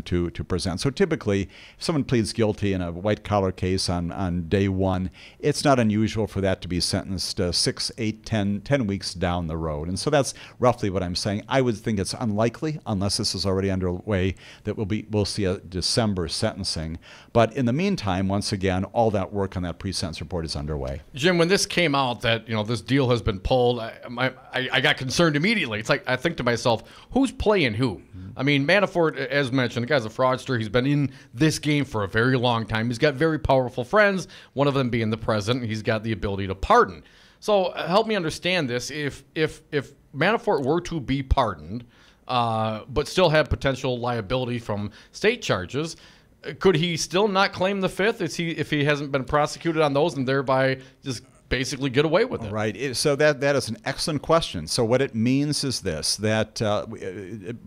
to present. So typically, if someone pleads guilty in a white-collar case on day one, it's not unusual for that to be sentenced 6, 8, 10 weeks down the road. And so that's roughly what I'm saying. I would think it's unlikely, unless this is already underway, that we'll see a December sentencing. But in the meantime, once again, all that work on that pre-sentence report is underway. Jim, when this came out that this deal has been pulled, I got concerned immediately. It's like I think to myself, who's playing who? I mean, Manafort, as mentioned, the guy's a fraudster. He's been in this game for a very long time. He's got very powerful friends, one of them being the president. He's got the ability to pardon. So help me understand this. If Manafort were to be pardoned, but still have potential liability from state charges, could he still not claim the fifth if he hasn't been prosecuted on those and thereby just basically get away with it? Right. So that is an excellent question. So what it means is this, that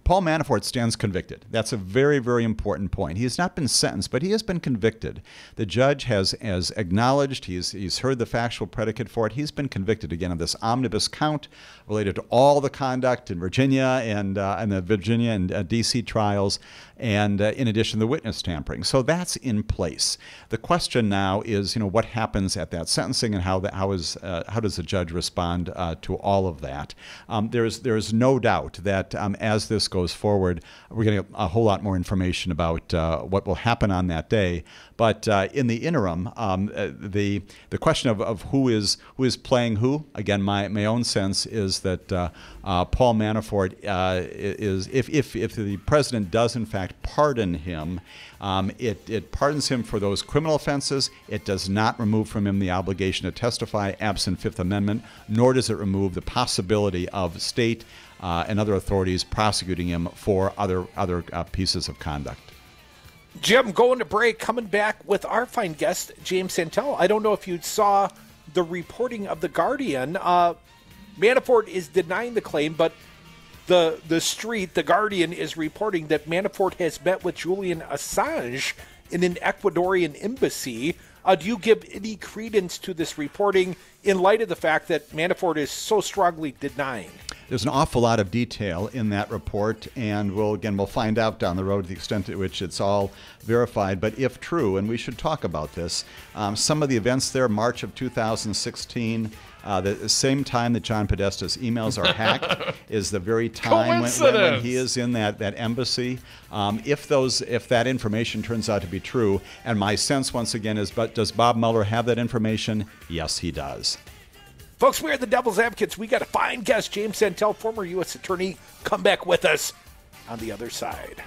Paul Manafort stands convicted. That's a very, very important point. He has not been sentenced, but he has been convicted. The judge has acknowledged, he's heard the factual predicate for it. He's been convicted, again, of this omnibus count related to all the conduct in Virginia and the Virginia and D.C. trials, and in addition, the witness tampering. So that's in place. The question now is, what happens at that sentencing, and how does the judge respond to all of that? There is no doubt that as this goes forward, we're going to get a whole lot more information about what will happen on that day. But in the interim, the question of who is playing who, again, my own sense is that Paul Manafort is, if the president does in fact pardon him, it pardons him for those criminal offenses. It does not remove from him the obligation to testify absent Fifth Amendment, nor does it remove the possibility of state and other authorities prosecuting him for other pieces of conduct. Jim, going to break, coming back with our fine guest, James Santel. I don't know if you saw the reporting of The Guardian. Manafort is denying the claim, but the street, The Guardian, is reporting that Manafort has met with Julian Assange in an Ecuadorian embassy. Do you give any credence to this reporting in light of the fact that Manafort is so strongly denying? There's an awful lot of detail in that report, and we'll find out down the road the extent to which it's all verified. But if true, and we should talk about this, some of the events there, March of 2016, the same time that John Podesta's emails are hacked is the very time when he is in that embassy. If that information turns out to be true, and my sense once again is, but does Bob Mueller have that information? Yes, he does. Folks, we are the Devil's Advocates. We got a fine guest, James Santel, former U.S. Attorney. Come back with us on the other side.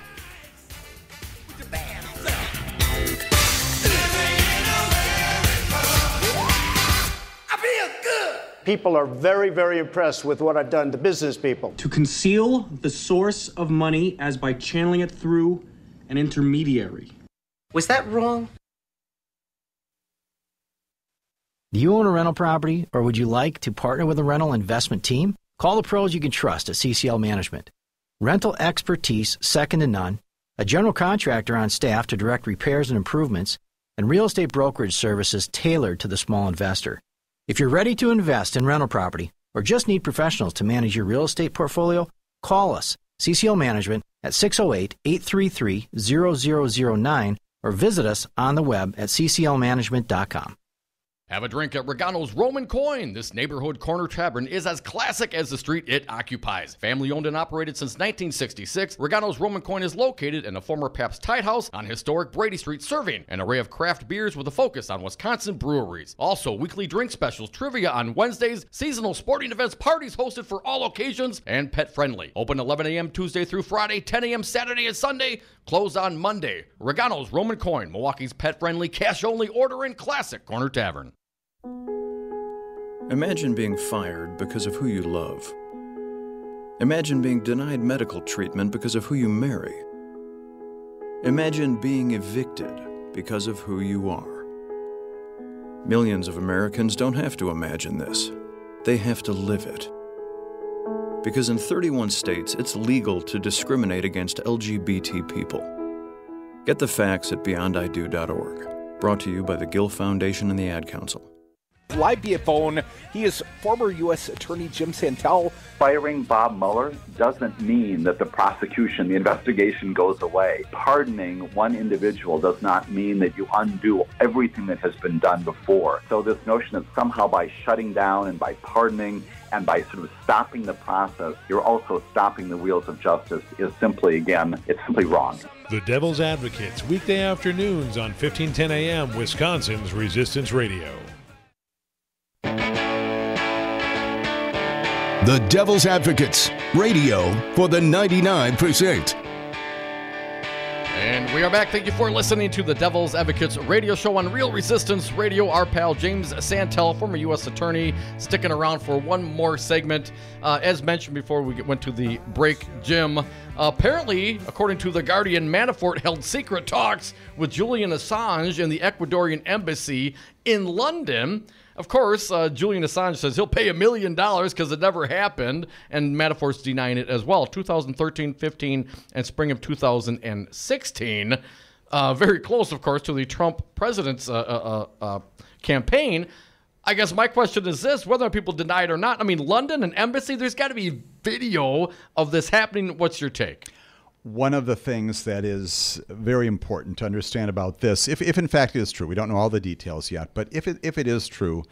I feel good. People are very, very impressed with what I've done to business people. To conceal the source of money as by channeling it through an intermediary. Was that wrong? Do you own a rental property, or would you like to partner with a rental investment team? Call the pros you can trust at CCL Management. Rental expertise second to none, a general contractor on staff to direct repairs and improvements, and real estate brokerage services tailored to the small investor. If you're ready to invest in rental property or just need professionals to manage your real estate portfolio, call us, CCL Management, at 608-833-0009 or visit us on the web at cclmanagement.com. Have a drink at Regano's Roman Coin. This neighborhood corner tavern is as classic as the street it occupies. Family owned and operated since 1966, Regano's Roman Coin is located in a former Pabst Tide House on historic Brady Street, serving an array of craft beers with a focus on Wisconsin breweries. Also, weekly drink specials, trivia on Wednesdays, seasonal sporting events, parties hosted for all occasions, and pet friendly. Open 11 a.m. Tuesday through Friday, 10 a.m. Saturday and Sunday, closed on Monday. Regano's Roman Coin, Milwaukee's pet friendly, cash only order and classic corner tavern. Imagine being fired because of who you love. Imagine being denied medical treatment because of who you marry. Imagine being evicted because of who you are. Millions of Americans don't have to imagine this. They have to live it. Because in 31 states, it's legal to discriminate against LGBT people. Get the facts at beyondido.org. Brought to you by the Gill Foundation and the Ad Council. Live via phone, he is former U.S. Attorney Jim Santel. Firing Bob Mueller doesn't mean that the prosecution, the investigation goes away. Pardoning one individual does not mean that you undo everything that has been done before. So this notion that somehow by shutting down and by pardoning and by sort of stopping the process, you're also stopping the wheels of justice is simply, again, it's simply wrong. The Devil's Advocates, weekday afternoons on 1510 AM, Wisconsin's Resistance Radio. The Devil's Advocates, radio for the 99%. And we are back. Thank you for listening to the Devil's Advocates radio show on Real Resistance Radio. Our pal James Santel, former U.S. Attorney, sticking around for one more segment. As mentioned before we went to the break, Jim, apparently, according to The Guardian, Manafort held secret talks with Julian Assange in the Ecuadorian embassy in London. Of course, Julian Assange says he'll pay $1 million because it never happened, and Manafort's denying it as well. 2013, 15, and spring of 2016. Very close, of course, to the Trump president's campaign. I guess my question is this, whether people deny it or not. I mean, London, an embassy, there's got to be video of this happening. What's your take? One of the things that is very important to understand about this, if in fact it is true, we don't know all the details yet, but if it is true,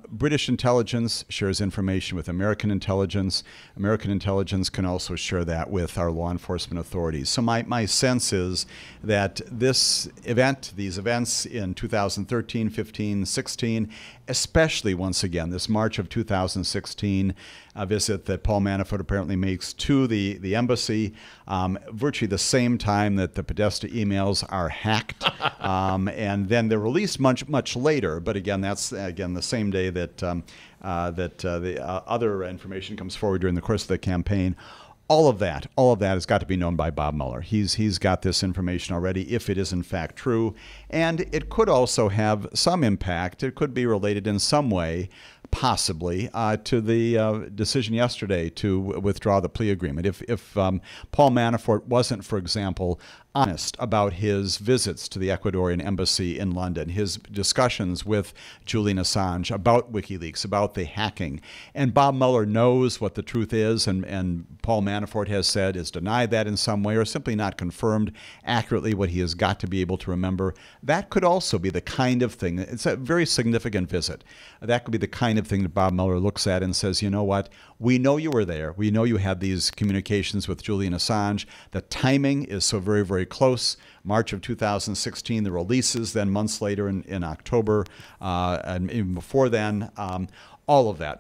British intelligence shares information with American intelligence. American intelligence can also share that with our law enforcement authorities. So my sense is that these events in 2013, 15, 16, especially once again, this March of 2016 visit that Paul Manafort apparently makes to the embassy, virtually the same time that the Podesta emails are hacked, and then they're released much later. But again, that's the same day that the other information comes forward during the course of the campaign. All of that has got to be known by Bob Mueller. He's got this information already, if it is in fact true, and it could also have some impact. It could be related in some way, possibly, to the decision yesterday to withdraw the plea agreement. If Paul Manafort wasn't, for example, honest about his visits to the Ecuadorian embassy in London, his discussions with Julian Assange about Wikileaks, about the hacking, and Bob Mueller knows what the truth is, and Paul Manafort has said is denied that in some way or simply not confirmed accurately what he has got to be able to remember, that could also be the kind of thing, it's a very significant visit, that could be the kind of thing that Bob Mueller looks at and says, you know what, we know you were there, we know you had these communications with Julian Assange, the timing is so very, very close. March of 2016, the releases, then months later in October, and even before then, all of that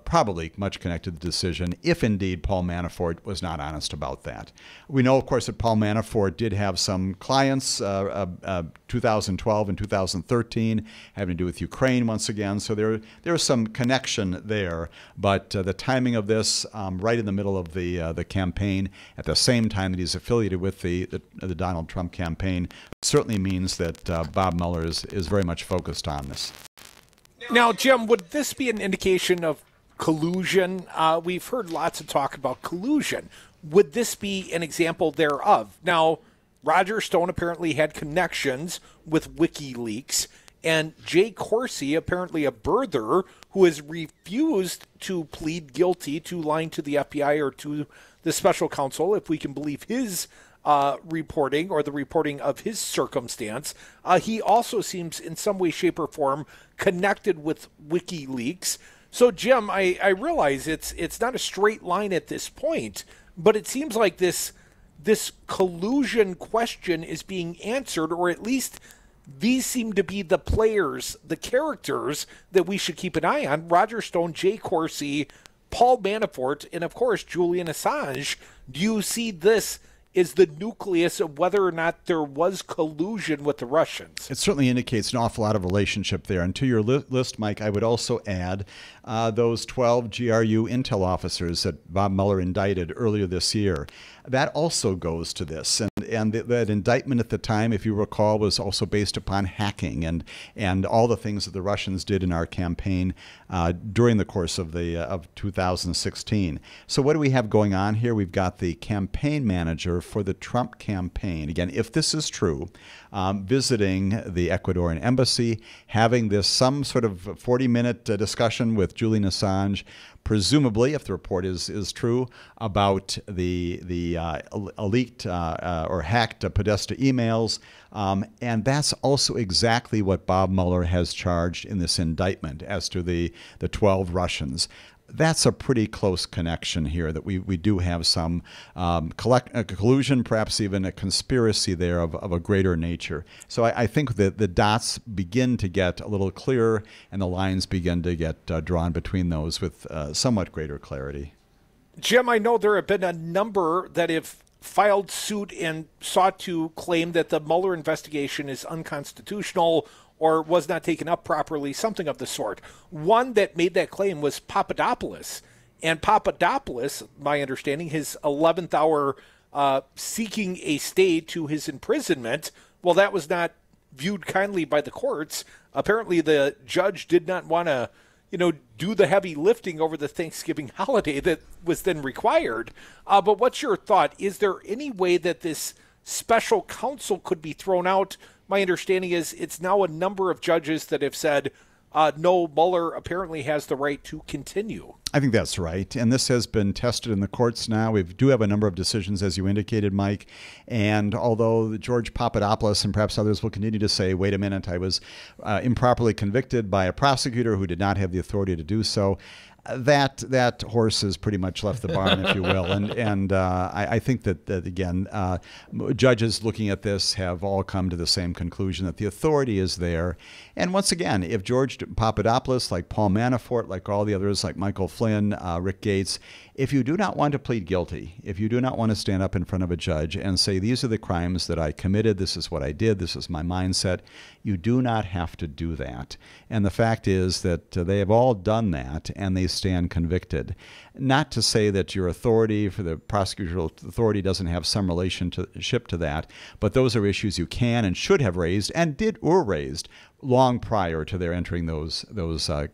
probably much connected to the decision, if indeed Paul Manafort was not honest about that. We know, of course, that Paul Manafort did have some clients, 2012 and 2013, having to do with Ukraine once again, so there was some connection there, but the timing of this, right in the middle of the campaign, at the same time that he's affiliated with the Donald Trump campaign, certainly means that Bob Mueller is very much focused on this. Now, Jim, would this be an indication of collusion? We've heard lots of talk about collusion. Would this be an example thereof? Now, Roger Stone apparently had connections with WikiLeaks, and Jay Corsi, apparently a birther, who has refused to plead guilty to lying to the FBI or to the special counsel, if we can believe his reporting or the reporting of his circumstance. He also seems in some way, shape, or form connected with WikiLeaks. So, Jim, I realize it's not a straight line at this point, but it seems like this collusion question is being answered, or at least these seem to be the players, the characters that we should keep an eye on. Roger Stone, Jay Corsi, Paul Manafort, and of course Julian Assange. Do you see this is the nucleus of whether or not there was collusion with the Russians? It certainly indicates an awful lot of relationship there. And to your list, Mike, I would also add those 12 GRU intel officers that Bob Mueller indicted earlier this year. that also goes to this. And that indictment at the time, if you recall, was also based upon hacking and all the things that the Russians did in our campaign during the course of 2016. So what do we have going on here? We've got the campaign manager for the Trump campaign. Again, if this is true, visiting the Ecuadorian embassy, having some sort of 40-minute discussion with Julian Assange, presumably, if the report is true, about the leaked or hacked Podesta emails. And that's also exactly what Bob Mueller has charged in this indictment as to the 12 Russians. That's a pretty close connection here, that we do have some collusion, perhaps even a conspiracy there of a greater nature. So I think that the dots begin to get a little clearer and the lines begin to get drawn between those with somewhat greater clarity. Jim, I know there have been a number that have filed suit and sought to claim that the Mueller investigation is unconstitutional or was not taken up properly, something of the sort. One that made that claim was Papadopoulos. And Papadopoulos, my understanding, his 11th hour seeking a stay to his imprisonment, well, that was not viewed kindly by the courts. Apparently the judge did not want to, do the heavy lifting over the Thanksgiving holiday that was then required. But what's your thought? Is there any way that this special counsel could be thrown out? My understanding is it's now a number of judges that have said, no, Mueller apparently has the right to continue. I think that's right. And this has been tested in the courts now. We do have a number of decisions, as you indicated, Mike. And although George Papadopoulos and perhaps others will continue to say, wait a minute, I was improperly convicted by a prosecutor who did not have the authority to do so, that horse has pretty much left the barn, if you will. And I think that again, judges looking at this have all come to the same conclusion, that the authority is there. And once again, if George Papadopoulos, like Paul Manafort, like all the others, like Michael Flynn, Rick Gates, if you do not want to plead guilty, if you do not want to stand up in front of a judge and say, these are the crimes that I committed, this is what I did, this is my mindset, you do not have to do that. And the fact is that they have all done that, and they stand convicted. Not to say that your authority, for the prosecutorial authority, doesn't have some relationship to that, but those are issues you can and should have raised, and were raised long prior to their entering those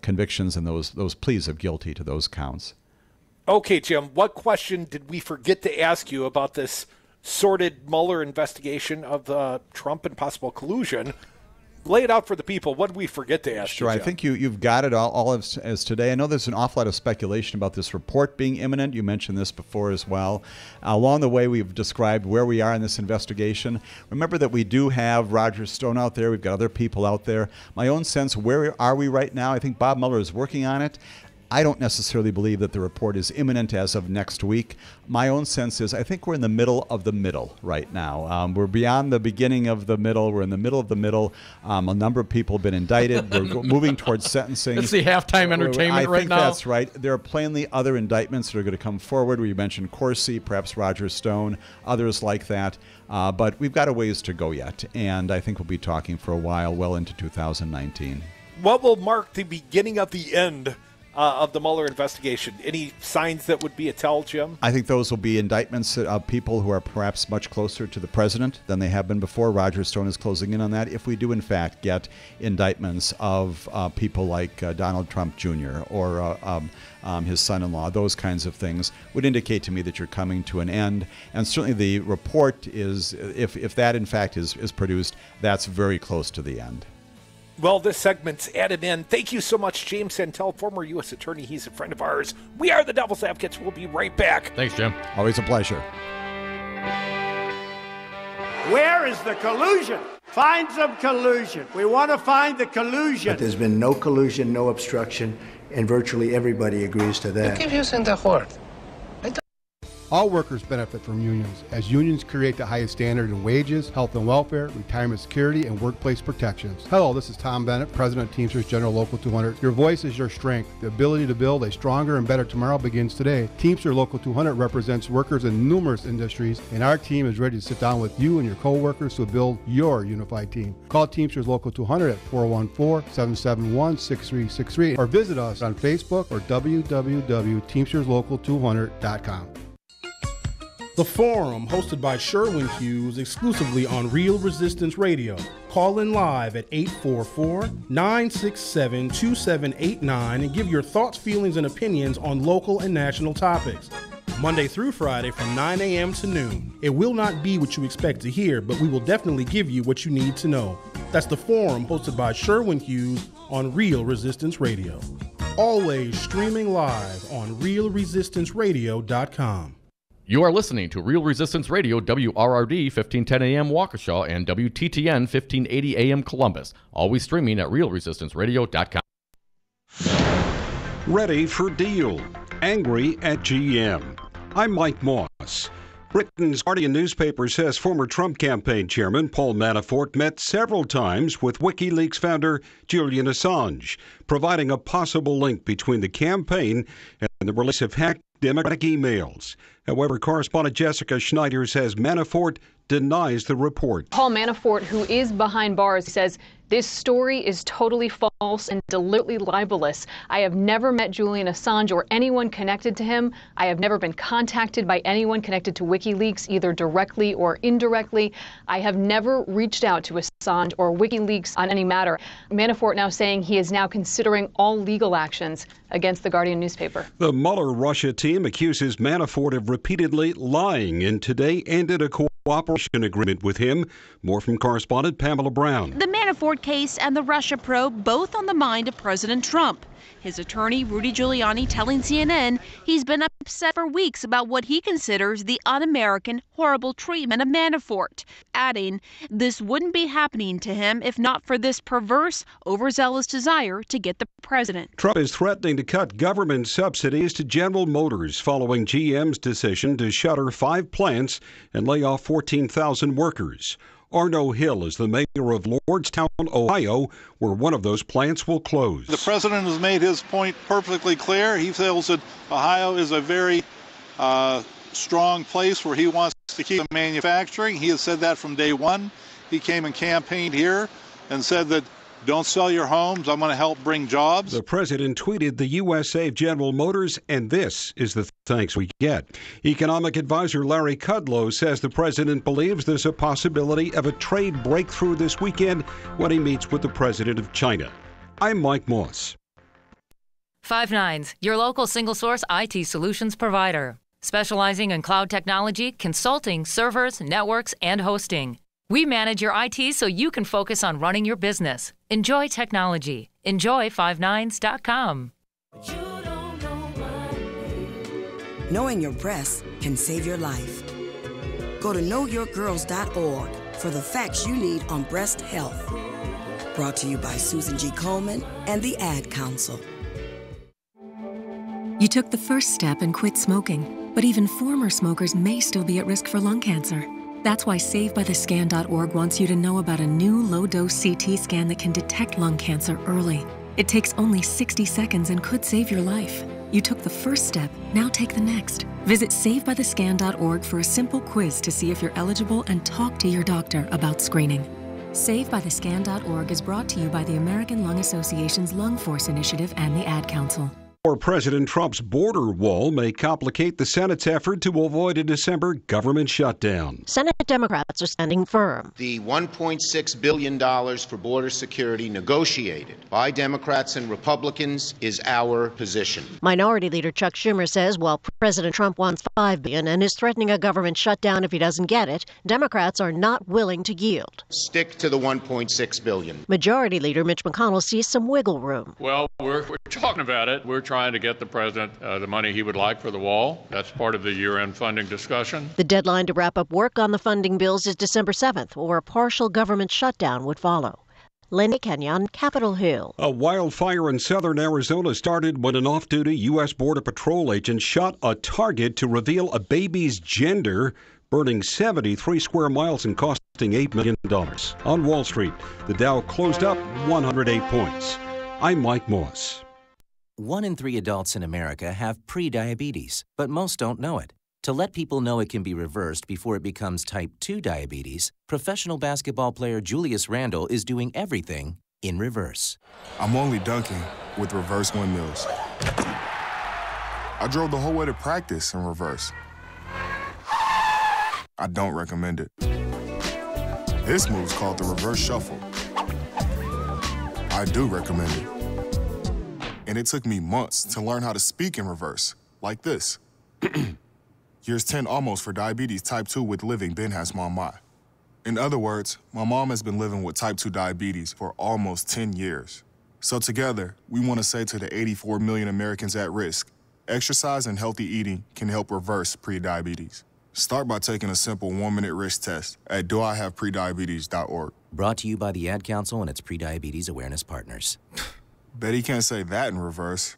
convictions and those pleas of guilty to those counts. Okay, Jim, what question did we forget to ask you about this sordid Mueller investigation of Trump and possible collusion? Lay it out for the people. What did we forget to ask you, Sure, I think you've got it all as today. I know there's an awful lot of speculation about this report being imminent. You mentioned this before as well. Along the way, we've described where we are in this investigation. Remember that we do have Roger Stone out there. We've got other people out there. My own sense, where are we right now? I think Bob Mueller is working on it. I don't necessarily believe that the report is imminent as of next week. My own sense is I think we're in the middle of the middle right now. We're beyond the beginning of the middle. We're in the middle of the middle. A number of people have been indicted. We're moving towards sentencing. It's the halftime entertainment right now. I think that's right. There are plainly other indictments that are going to come forward. We mentioned Corsi, perhaps Roger Stone, others like that. But we've got a ways to go yet. And I think we'll be talking for a while, well into 2019. What will mark the beginning of the end of the Mueller investigation? Any signs that would be a tell, Jim? I think those will be indictments of people who are perhaps much closer to the president than they have been before. Roger Stone is closing in on that. If we do, in fact, get indictments of people like Donald Trump Jr. or his son-in-law, those kinds of things would indicate to me that you're coming to an end. And certainly the report is, if that, in fact, is produced, that's very close to the end. Well, this segment's at an end. Thank you so much, James Santel, former U.S. Attorney. He's a friend of ours. We are the Devil's Advocates. We'll be right back. Thanks, Jim. Always a pleasure. Where is the collusion? Find some collusion. We want to find the collusion. But there's been no collusion, no obstruction, and virtually everybody agrees to that. Keep using the word. All workers benefit from unions, as unions create the highest standard in wages, health and welfare, retirement security, and workplace protections. Hello, this is Tom Bennett, President of Teamsters General Local 200. Your voice is your strength. The ability to build a stronger and better tomorrow begins today. Teamsters Local 200 represents workers in numerous industries, and our team is ready to sit down with you and your co-workers to build your unified team. Call Teamsters Local 200 at 414-771-6363 or visit us on Facebook or www.teamsterslocal200.com. The Forum, hosted by Sherwin Hughes, exclusively on Real Resistance Radio. Call in live at 844-967-2789 and give your thoughts, feelings, and opinions on local and national topics. Monday through Friday from 9 a.m. to noon. It will not be what you expect to hear, but we will definitely give you what you need to know. That's The Forum, hosted by Sherwin Hughes on Real Resistance Radio. Always streaming live on realresistanceradio.com. You are listening to Real Resistance Radio, WRRD 1510 AM Waukesha and WTTN 1580 AM Columbus. Always streaming at realresistanceradio.com. Ready for deal. Angry at GM. I'm Mike Moss. Britain's Guardian newspaper says former Trump campaign chairman Paul Manafort met several times with Wikileaks founder Julian Assange, providing a possible link between the campaign and the release of hacked Democratic emails. However, correspondent Jessica Schneider says Manafort denies the report. Paul Manafort, who is behind bars, says this story is totally false and deliberately libelous. I have never met Julian Assange or anyone connected to him. I have never been contacted by anyone connected to WikiLeaks, either directly or indirectly. I have never reached out to Assange or WikiLeaks on any matter. Manafort now saying he is now considering all legal actions against the Guardian newspaper. The Mueller Russia team accuses Manafort of repeatedly lying and today ended a cooperation agreement with him. More from correspondent Pamela Brown. The Manafort case and the Russia probe both on the mind of President Trump. His attorney, Rudy Giuliani, telling CNN he's been upset for weeks about what he considers the un-American, horrible treatment of Manafort, adding this wouldn't be happening to him if not for this perverse, overzealous desire to get the president. Trump is threatening to cut government subsidies to General Motors following GM's decision to shutter 5 plants and lay off 14,000 workers. Arno Hill is the mayor of Lordstown, Ohio, where one of those plants will close. The president has made his point perfectly clear. He feels that Ohio is a very strong place where he wants to keep manufacturing. He has said that from day one. He came and campaigned here and said that don't sell your homes. I'm going to help bring jobs. The president tweeted the U.S. saved General Motors, and this is the thanks we get. Economic advisor Larry Kudlow says the president believes there's a possibility of a trade breakthrough this weekend when he meets with the president of China. I'm Mike Moss. 5/9, your local single-source IT solutions provider, specializing in cloud technology, consulting, servers, networks, and hosting. We manage your IT so you can focus on running your business. Enjoy technology. Enjoy 59s.com. Knowing your breasts can save your life. Go to knowyourgirls.org for the facts you need on breast health. Brought to you by Susan G. Komen and the Ad Council. You took the first step and quit smoking, but even former smokers may still be at risk for lung cancer. That's why SaveByTheScan.org wants you to know about a new low-dose CT scan that can detect lung cancer early. It takes only 60 seconds and could save your life. You took the first step, now take the next. Visit SaveByTheScan.org for a simple quiz to see if you're eligible and talk to your doctor about screening. SaveByTheScan.org is brought to you by the American Lung Association's Lung Force Initiative and the Ad Council. Or President Trump's border wall may complicate the Senate's effort to avoid a December government shutdown. Senate Democrats are standing firm. The $1.6 billion for border security negotiated by Democrats and Republicans is our position. Minority Leader Chuck Schumer says while President Trump wants $5 billion and is threatening a government shutdown if he doesn't get it, Democrats are not willing to yield. Stick to the $1.6 billion. Majority Leader Mitch McConnell sees some wiggle room. Well, we're talking about it. We're trying to get the president the money he would like for the wall. That's part of the year-end funding discussion. The deadline to wrap up work on the funding bills is December 7th, or a partial government shutdown would follow. Linda Kenyon, Capitol Hill. A wildfire in southern Arizona started when an off-duty U.S. Border Patrol agent shot a target to reveal a baby's gender, burning 73 square miles and costing $8 million. On Wall Street, the Dow closed up 108 points. I'm Mike Moss. 1 in 3 adults in America have pre-diabetes, but most don't know it. To let people know it can be reversed before it becomes type 2 diabetes, professional basketball player Julius Randle is doing everything in reverse. I'm only dunking with reverse windmills. I drove the whole way to practice in reverse. I don't recommend it. This move's called the reverse shuffle. I do recommend it. And it took me months to learn how to speak in reverse, like this. Years 10 almost for diabetes type 2 with living Ben has mama. In other words, my mom has been living with type 2 diabetes for almost 10 years. So together, we want to say to the 84 million Americans at risk, exercise and healthy eating can help reverse prediabetes. Start by taking a simple 1-minute risk test at doihaveprediabetes.org. Brought to you by the Ad Council and its Prediabetes Awareness Partners. Bet he can't say that in reverse.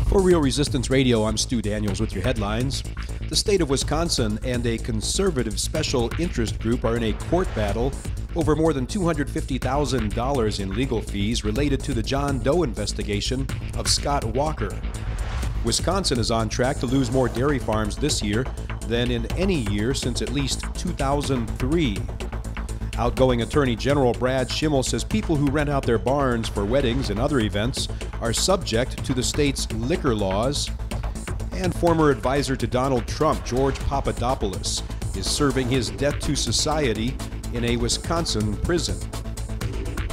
For Real Resistance Radio, I'm Stu Daniels with your headlines. The state of Wisconsin and a conservative special interest group are in a court battle over more than $250,000 in legal fees related to the John Doe investigation of Scott Walker. Wisconsin is on track to lose more dairy farms this year than in any year since at least 2003. Outgoing Attorney General Brad Schimmel says people who rent out their barns for weddings and other events are subject to the state's liquor laws. And former advisor to Donald Trump, George Papadopoulos, is serving his debt to society in a Wisconsin prison.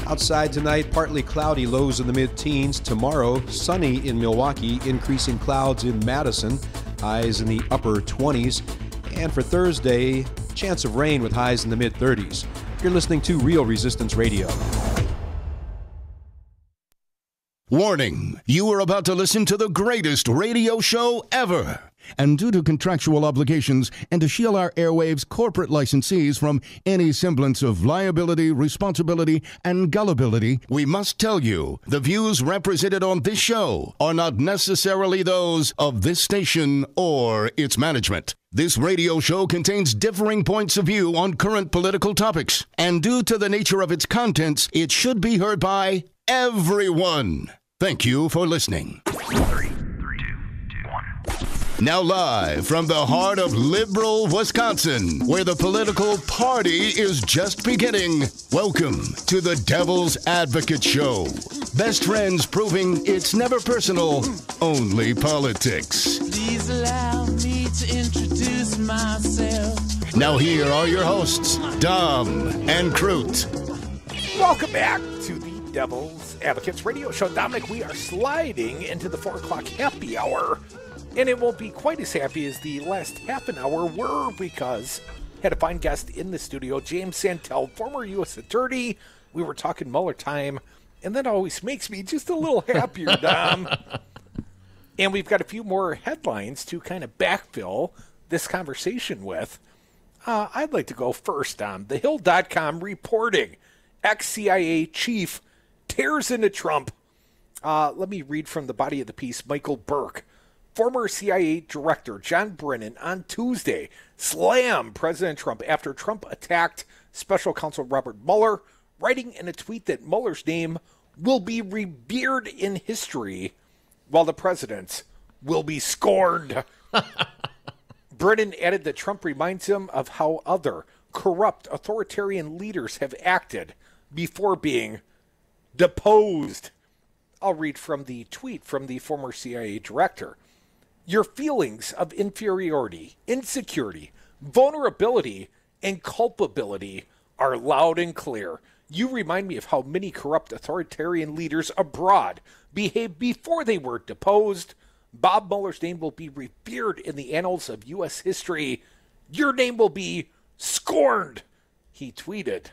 Outside tonight, partly cloudy, lows in the mid-teens. Tomorrow, sunny in Milwaukee, increasing clouds in Madison, highs in the upper 20s. And for Thursday, chance of rain with highs in the mid-30s. You're listening to Real Resistance Radio. Warning, you are about to listen to the greatest radio show ever. And due to contractual obligations and to shield our airwaves' corporate licensees from any semblance of liability, responsibility, and gullibility, we must tell you the views represented on this show are not necessarily those of this station or its management. This radio show contains differing points of view on current political topics, and due to the nature of its contents, it should be heard by everyone. Thank you for listening. 3, 2, 2, 1. Now live from the heart of liberal Wisconsin, where the political party is just beginning, welcome to the Devil's Advocate Show. Best friends proving it's never personal, only politics. Please allow me to introduce myself. Now here are your hosts, Dom and Crute. Welcome back to the Devil's Advocates Radio Show. Dominic, we are sliding into the 4 o'clock happy hour. And it won't be quite as happy as the last half an hour were, because had a fine guest in the studio, James Santel, former U.S. attorney. We were talking Mueller time, and that always makes me just a little happier, Dom. And we've got a few more headlines to kind of backfill this conversation with. I'd like to go first, Dom. TheHill.com reporting ex-CIA chief tears into Trump. Let me read from the body of the piece. Michael Burke. Former CIA Director John Brennan on Tuesday slammed President Trump after Trump attacked Special Counsel Robert Mueller, writing in a tweet that Mueller's name will be revered in history while the president will be scorned. Brennan added that Trump reminds him of how other corrupt authoritarian leaders have acted before being deposed. I'll read from the tweet from the former CIA director. Your feelings of inferiority, insecurity, vulnerability, and culpability are loud and clear. You remind me of how many corrupt authoritarian leaders abroad behaved before they were deposed. Bob Mueller's name will be revered in the annals of U.S. history. Your name will be scorned, he tweeted.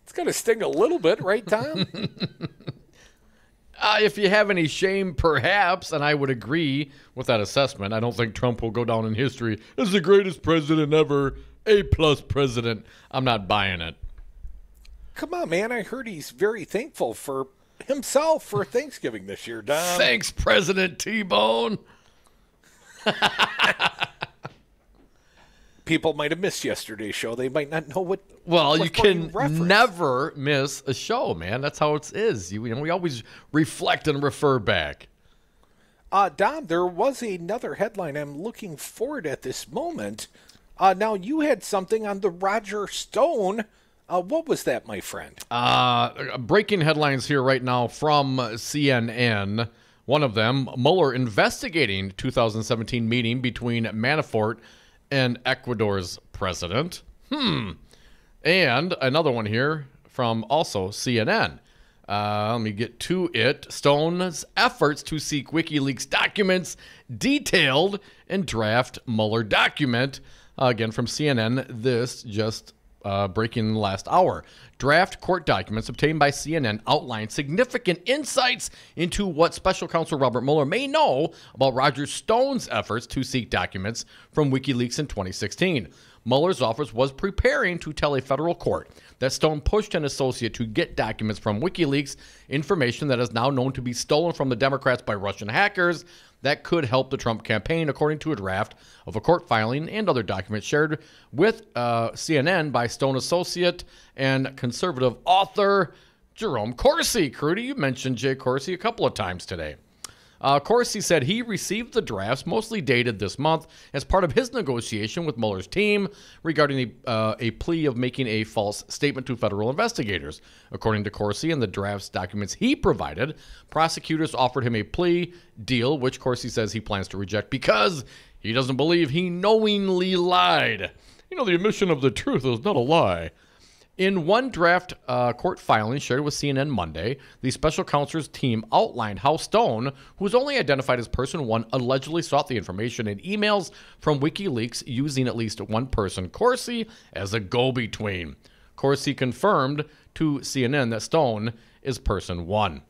It's going to sting a little bit, right, Tom? If you have any shame, perhaps, and I would agree with that assessment. I don't think Trump will go down in history as the greatest president ever, A-plus president. I'm not buying it. Come on, man. I heard he's very thankful for himself for Thanksgiving this year, Dom. Thanks, President T-Bone. People might have missed yesterday's show. They might not know what. Well, you can never miss a show, man. That's how it is. We always reflect and refer back. Dom, there was another headline I'm looking forward at this moment. Now, you had something on the Roger Stone. What was that, my friend? Breaking headlines here right now from CNN. One of them, Mueller investigating 2017 meeting between Manafort and Ecuador's president. And another one here from also CNN. Let me get to it. Stone's efforts to seek WikiLeaks documents detailed in draft Mueller document. Again, from CNN, this just breaking in the last hour. Draft court documents obtained by CNN outline significant insights into what Special Counsel Robert Mueller may know about Roger Stone's efforts to seek documents from WikiLeaks in 2016. Mueller's office was preparing to tell a federal court that Stone pushed an associate to get documents from WikiLeaks, information that is now known to be stolen from the Democrats by Russian hackers that could help the Trump campaign, according to a draft of a court filing and other documents shared with CNN by Stone associate and conservative author Jerome Corsi. Crudy, you mentioned Jay Corsi a couple of times today. Corsi said he received the drafts, mostly dated this month, as part of his negotiation with Mueller's team regarding a plea of making a false statement to federal investigators. According to Corsi and the drafts documents he provided, prosecutors offered him a plea deal, which Corsi says he plans to reject because he doesn't believe he knowingly lied. You know, the admission of the truth is not a lie. In one draft court filing shared with CNN Monday, the special counsel's team outlined how Stone, who was only identified as person one, allegedly sought the information in emails from WikiLeaks using at least one person, Corsi, as a go-between. Corsi confirmed to CNN that Stone is person one.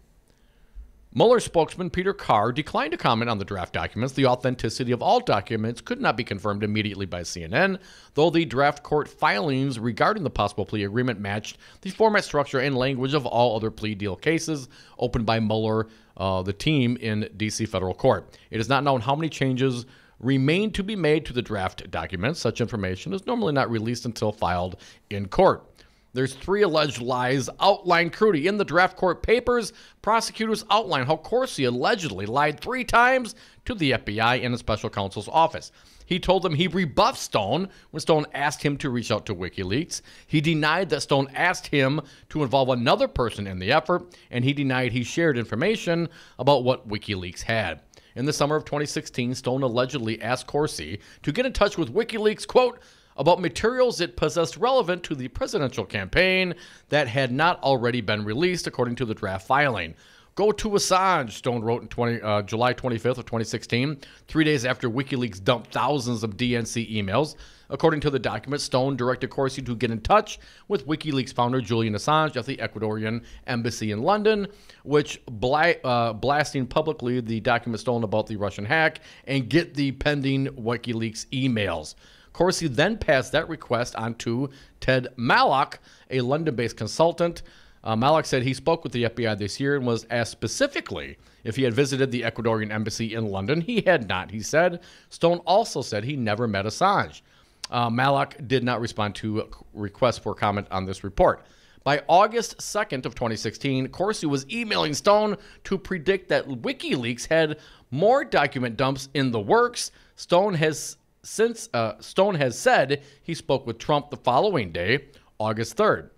Mueller spokesman Peter Carr declined to comment on the draft documents. The authenticity of all documents could not be confirmed immediately by CNN, though the draft court filings regarding the possible plea agreement matched the format, structure, and language of all other plea deal cases opened by Mueller, the team in D.C. federal court. It is not known how many changes remain to be made to the draft documents. Such information is normally not released until filed in court. There's 3 alleged lies outlined, Crudy. In the draft court papers, prosecutors outline how Corsi allegedly lied 3 times to the FBI and the special counsel's office. He told them he rebuffed Stone when Stone asked him to reach out to WikiLeaks. He denied that Stone asked him to involve another person in the effort, and he denied he shared information about what WikiLeaks had. In the summer of 2016, Stone allegedly asked Corsi to get in touch with WikiLeaks, quote, about materials it possessed relevant to the presidential campaign that had not already been released, according to the draft filing. Go to Assange, Stone wrote in July 25th of 2016, 3 days after WikiLeaks dumped thousands of DNC emails. According to the document, Stone directed Corsi to get in touch with WikiLeaks founder Julian Assange at the Ecuadorian embassy in London, which blasting publicly the document stolen about the Russian hack and get the pending WikiLeaks emails. Corsi then passed that request on to Ted Malloch, a London-based consultant. Malloch said he spoke with the FBI this year and was asked specifically if he had visited the Ecuadorian embassy in London. He had not, he said. Stone also said he never met Assange. Malloch did not respond to requests for comment on this report. By August 2nd of 2016, Corsi was emailing Stone to predict that WikiLeaks had more document dumps in the works. Stone has said he spoke with Trump the following day, August 3rd.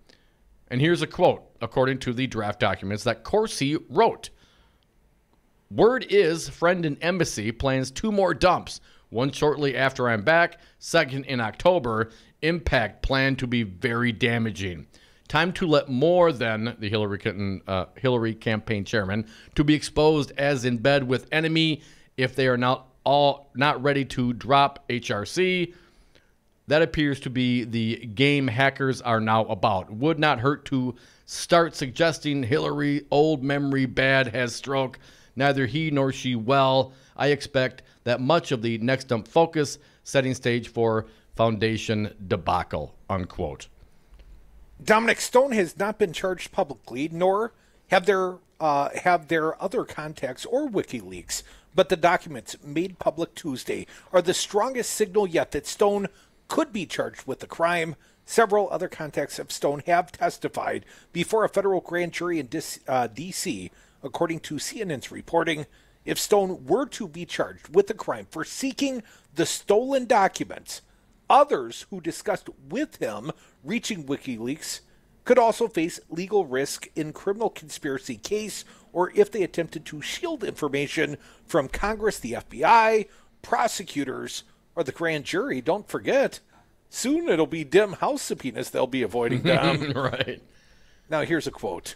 And here's a quote, according to the draft documents, that Corsi wrote. Word is, friend in embassy plans 2 more dumps, one shortly after I'm back, second in October. Impact planned to be very damaging. Time to let more than the Hillary campaign chairman to be exposed as in bed with enemy if they are not ready to drop HRC. That appears to be the game hackers are now about. Would not hurt to start suggesting Hillary, old memory bad, has stroke. Neither he nor she well. I expect that much of the next dump focus, setting stage for foundation debacle, unquote. Dominic, Stone has not been charged publicly, nor have their other contacts or WikiLeaks. But the documents made public Tuesday are the strongest signal yet that Stone could be charged with the crime. Several other contacts of Stone have testified before a federal grand jury in D.C., according to CNN's reporting. If Stone were to be charged with the crime for seeking the stolen documents, others who discussed with him reaching WikiLeaks could also face legal risk in criminal conspiracy case or if they attempted to shield information from Congress, the FBI, prosecutors, or the grand jury. Don't forget, soon it'll be dim House subpoenas they'll be avoiding them. Right. Now, here's a quote.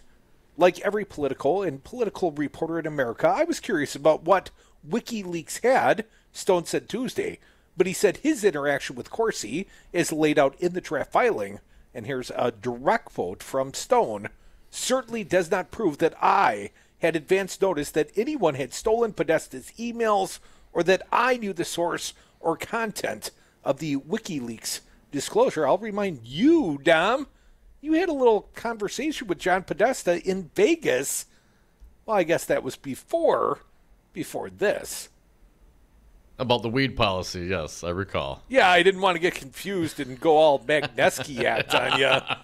Like every political reporter in America, I was curious about what WikiLeaks had, Stone said Tuesday. But he said his interaction with Corsi is laid out in the draft filing. And here's a direct quote from Stone. Certainly does not prove that I had advance notice that anyone had stolen Podesta's emails or that I knew the source or content of the WikiLeaks disclosure. I'll remind you, Dom, you had a little conversation with John Podesta in Vegas. Well, I guess that was before this. About the weed policy, yes, I recall. Yeah, I didn't want to get confused and go all Magnesky-at on you.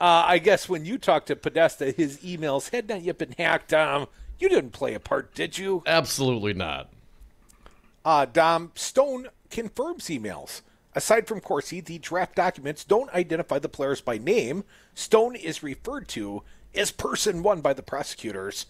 I guess when you talked to Podesta, his emails had not yet been hacked. You didn't play a part, did you? Absolutely not. Dom, Stone confirms emails. Aside from Corsi, the draft documents don't identify the players by name. Stone is referred to as person one by the prosecutors.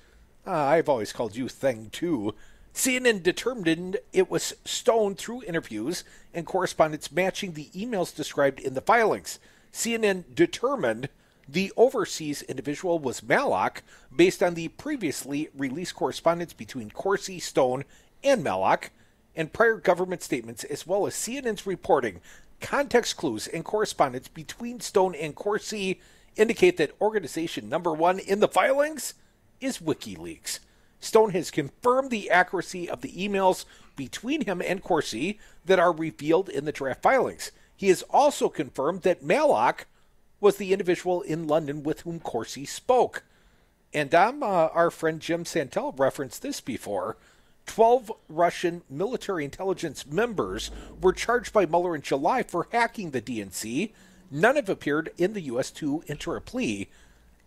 I've always called you Thing 2. CNN determined it was Stone through interviews and correspondence matching the emails described in the filings. CNN determined the overseas individual was Malak based on the previously released correspondence between Corsi, Stone, and Malak, and prior government statements, as well as CNN's reporting. Context clues and correspondence between Stone and Corsi indicate that organization number one in the filings is WikiLeaks. Stone has confirmed the accuracy of the emails between him and Corsi that are revealed in the draft filings. He has also confirmed that Malak was the individual in London with whom Corsi spoke. And Dom, our friend Jim Santel referenced this before. 12 Russian military intelligence members were charged by Mueller in July for hacking the DNC. None have appeared in the U.S. to enter a plea.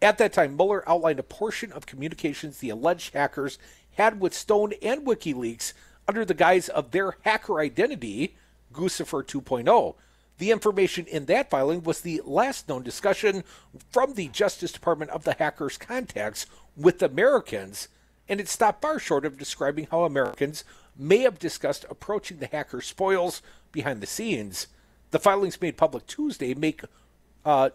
At that time, Mueller outlined a portion of communications the alleged hackers had with Stone and WikiLeaks under the guise of their hacker identity, Guccifer 2.0. The information in that filing was the last known discussion from the Justice Department of the hackers' contacts with Americans, and it stopped far short of describing how Americans may have discussed approaching the hacker spoils behind the scenes. The filings made public Tuesday make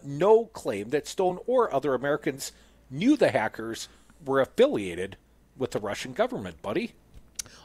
no claim that Stone or other Americans knew the hackers were affiliated with the Russian government, buddy.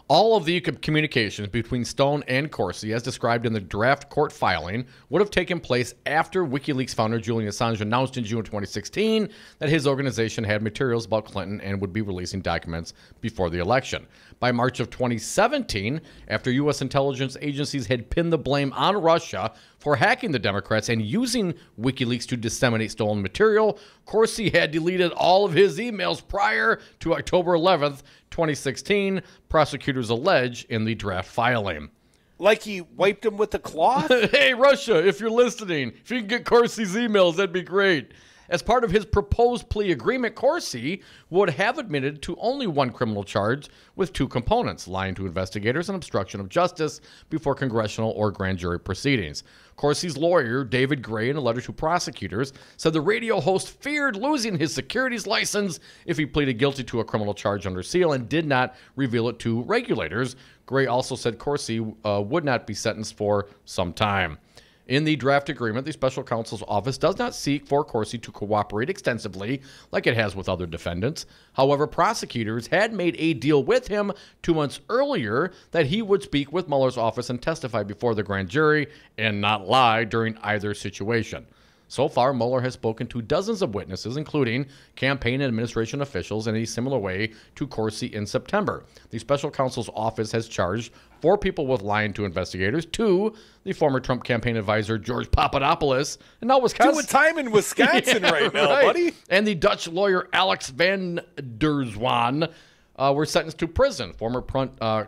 All of the communications between Stone and Corsi, as described in the draft court filing, would have taken place after WikiLeaks founder Julian Assange announced in June 2016 that his organization had materials about Clinton and would be releasing documents before the election. By March of 2017, after U.S. intelligence agencies had pinned the blame on Russia for hacking the Democrats and using WikiLeaks to disseminate stolen material, Corsi had deleted all of his emails prior to October 11th, 2016, prosecutors allege in the draft filing. Like he wiped them with a cloth? Hey, Russia, if you're listening, if you can get Corsi's emails, that'd be great. As part of his proposed plea agreement, Corsi would have admitted to only one criminal charge with two components, lying to investigators and obstruction of justice before congressional or grand jury proceedings. Corsi's lawyer, David Gray, in a letter to prosecutors, said the radio host feared losing his securities license if he pleaded guilty to a criminal charge under seal and did not reveal it to regulators. Gray also said Corsi would not be sentenced for some time. In the draft agreement, the special counsel's office does not seek for Corsi to cooperate extensively like it has with other defendants. However, prosecutors had made a deal with him 2 months earlier that he would speak with Mueller's office and testify before the grand jury and not lie during either situation. So far, Mueller has spoken to dozens of witnesses, including campaign and administration officials, in a similar way to Corsi in September. The special counsel's office has charged 4 people with lying to investigators, 2, the former Trump campaign advisor George Papadopoulos, and now Wisconsin. Doing time in Wisconsin right now, buddy. And the Dutch lawyer Alex van der Zwaan were sentenced to prison. Former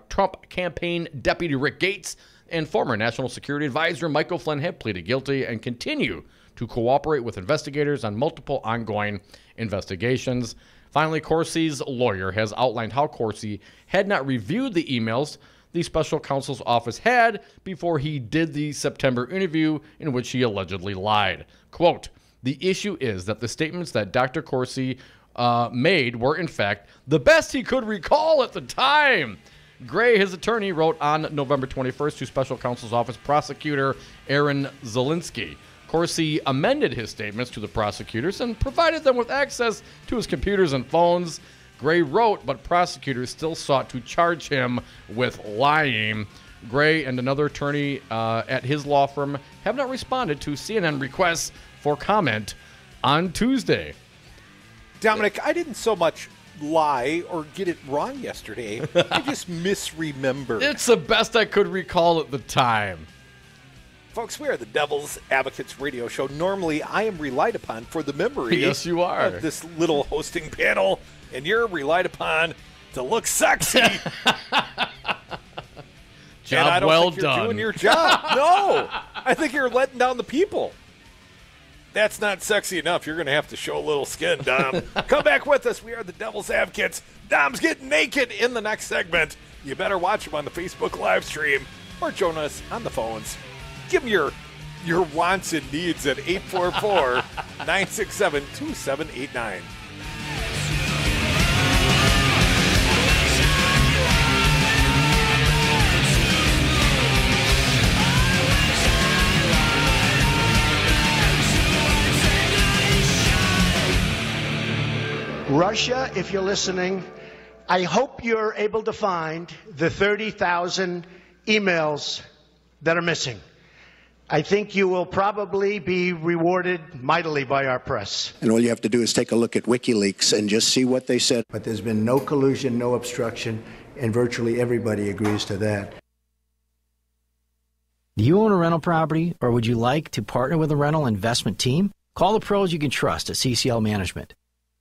Trump campaign deputy Rick Gates and former National Security Advisor Michael Flynn have pleaded guilty and continue to cooperate with investigators on multiple ongoing investigations. Finally, Corsi's lawyer has outlined how Corsi had not reviewed the emails the special counsel's office had before he did the September interview in which he allegedly lied. Quote, "The issue is that the statements that Dr. Corsi made were, in fact, the best he could recall at the time. Gray, his attorney, wrote on November 21st to Special Counsel's Office prosecutor Aaron Zielinski. Of course, he amended his statements to the prosecutors and provided them with access to his computers and phones. Gray wrote, but prosecutors still sought to charge him with lying. Gray and another attorney at his law firm have not responded to CNN requests for comment on Tuesday. Dominic, I didn't so much lie or get it wrong yesterday. I just misremembered. It's the best I could recall at the time. Folks, we are the Devil's Advocates radio show. Normally, I am relied upon for the memory Yes, you are. of this little hosting panel, and you're relied upon to look sexy. Job and I don't well think you're done. doing your job. No, I think you're letting down the people. That's not sexy enough. You're going to have to show a little skin, Dom. Come back with us. We are the Devil's Advocates. Dom's getting naked in the next segment. You better watch him on the Facebook live stream or join us on the phones. Give him your wants and needs at 844-967-2789. Russia, if you're listening, I hope you're able to find the 30,000 emails that are missing. I think you will probably be rewarded mightily by our press. And all you have to do is take a look at WikiLeaks and just see what they said. But there's been no collusion, no obstruction, and virtually everybody agrees to that. Do you own a rental property, or would you like to partner with a rental investment team? Call the pros you can trust at CCL Management.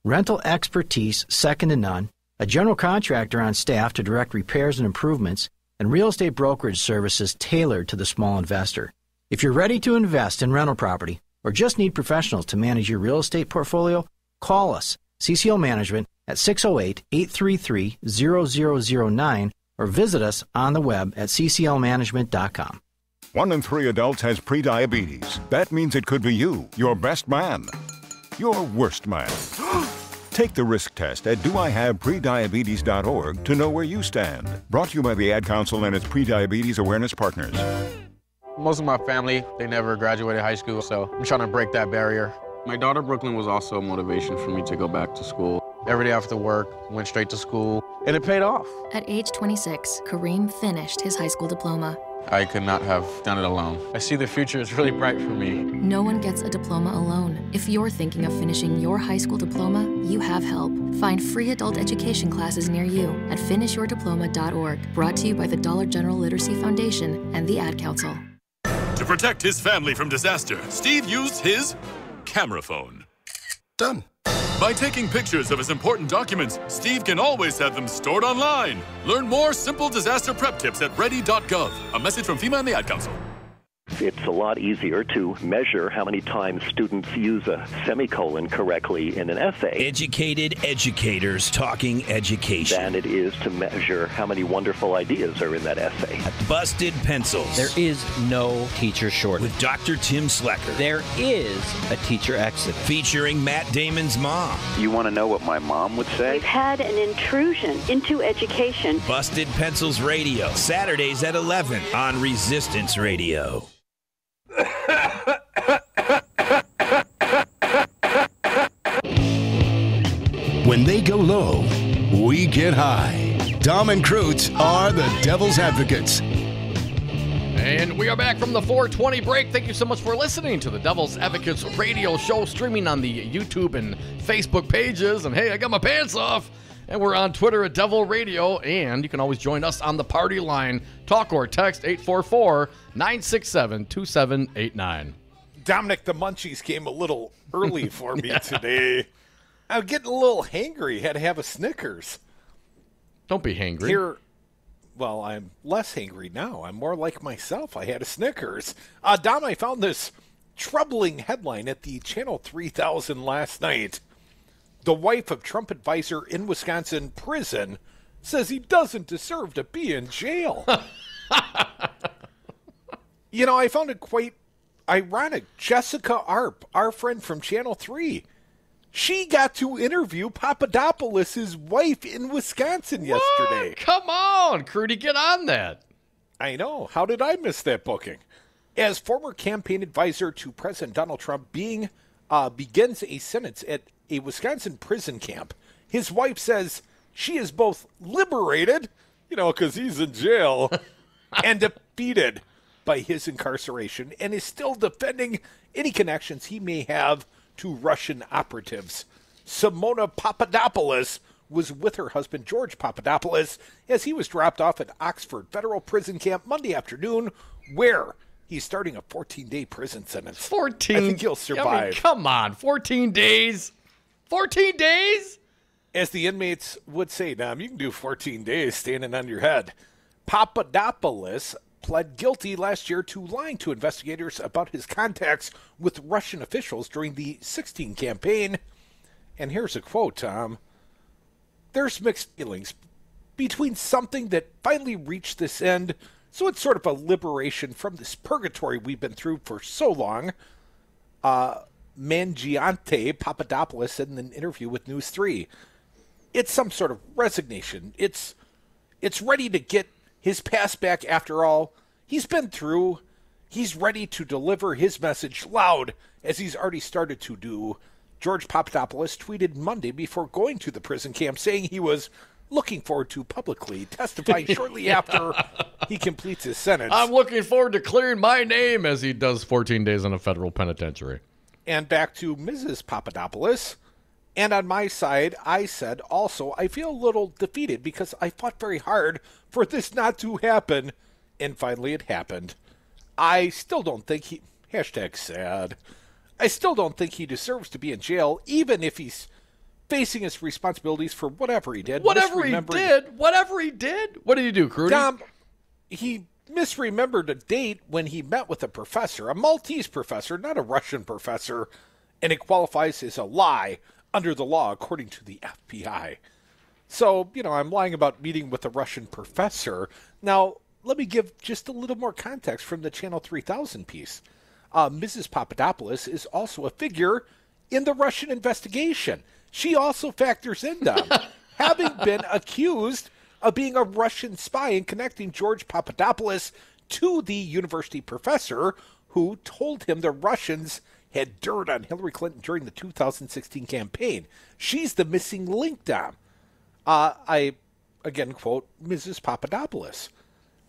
Rental expertise second to none, a general contractor on staff to direct repairs and improvements, and real estate brokerage services tailored to the small investor. If you're ready to invest in rental property or just need professionals to manage your real estate portfolio, call us, CCL Management, at 608-833-0009 or visit us on the web at cclmanagement.com. 1 in 3 adults has prediabetes. That means it could be you, your best man, your worst man. Take the risk test at doihaveprediabetes.org to know where you stand. Brought to you by the Ad Council and its Prediabetes Awareness Partners. Most of my family, they never graduated high school, so I'm trying to break that barrier. My daughter, Brooklyn, was also a motivation for me to go back to school. Every day after work, went straight to school, and it paid off. At age 26, Kareem finished his high school diploma. I could not have done it alone. I see the future is really bright for me. No one gets a diploma alone. If you're thinking of finishing your high school diploma, you have help. Find free adult education classes near you at finishyourdiploma.org. Brought to you by the Dollar General Literacy Foundation and the Ad Council. To protect his family from disaster, Steve used his camera phone. Done. By taking pictures of his important documents, Steve can always have them stored online. Learn more simple disaster prep tips at ready.gov. A message from FEMA and the Ad Council. It's a lot easier to measure how many times students use a semicolon correctly in an essay. Educated educators talking education. Than it is to measure how many wonderful ideas are in that essay. Busted Pencils. There is no teacher shortage. With Dr. Tim Slecker. There is a teacher exodus. Featuring Matt Damon's mom. You want to know what my mom would say? We've had an intrusion into education. Busted Pencils Radio. Saturdays at 11 on Resistance Radio. When they go low, we get high. Dom and Krutz are the Devil's Advocates. And we are back from the 420 break. Thank you so much for listening to the Devil's Advocates radio show, streaming on the YouTube and Facebook pages. And hey, I got my pants off. And we're on Twitter at Devil Radio. And you can always join us on the party line. Talk or text 844-967-2789. Dominic, the munchies came a little early for me today. I'm getting a little hangry. Had to have a Snickers. Don't be hangry. Well, I'm less hangry now. I'm more like myself. I had a Snickers. Dom, I found this troubling headline at the Channel 3000 last night. The wife of Trump advisor in Wisconsin prison says he doesn't deserve to be in jail. You know, I found it quite ironic. Jessica Arp, our friend from Channel 3, She got to interview Papadopoulos' wife in Wisconsin yesterday. Come on, Crudy, get on that. I know. How did I miss that booking? As former campaign advisor to President Donald Trump begins a sentence at a Wisconsin prison camp, his wife says she is both liberated, because he's in jail, and defeated by his incarceration, and is still defending any connections he may have to Russian operatives. Simona Papadopoulos was with her husband, George Papadopoulos, as he was dropped off at Oxford Federal Prison Camp Monday afternoon, where he's starting a 14-day prison sentence. 14? I think he'll survive. Come on, 14 days? 14 days? As the inmates would say, Dom, you can do 14 days standing on your head. Papadopoulos pled guilty last year to lying to investigators about his contacts with Russian officials during the 2016 campaign. And here's a quote, Tom. There's mixed feelings between something that finally reached this end, so it's sort of a liberation from this purgatory we've been through for so long. Mangiante Papadopoulos said in an interview with News 3. It's some sort of resignation. It's ready to get his past back after all. He's been through. He's ready to deliver his message loud, as he's already started to do. George Papadopoulos tweeted Monday before going to the prison camp, saying he was looking forward to publicly testifying shortly after he completes his sentence. I'm looking forward to clearing my name as he does 14 days in a federal penitentiary. And back to Mrs. Papadopoulos. And on my side, I said also, I feel a little defeated because I fought very hard for this not to happen. And finally it happened. I still don't think he... #sad. I still don't think he deserves to be in jail, even if he's facing his responsibilities for whatever he did. Whatever he did? What did he do, Crudy? Dom, he misremembered a date when he met with a professor, a Maltese professor, not a Russian professor, and it qualifies as a lie under the law, according to the FBI. So, I'm lying about meeting with a Russian professor. Now, let me give just a little more context from the Channel 3000 piece. Mrs. Papadopoulos is also a figure in the Russian investigation. She also factors in them, having been accused of being a Russian spy and connecting George Papadopoulos to the university professor who told him the Russians had dirt on Hillary Clinton during the 2016 campaign. She's the missing link, Dom. I, again, quote, Mrs. Papadopoulos.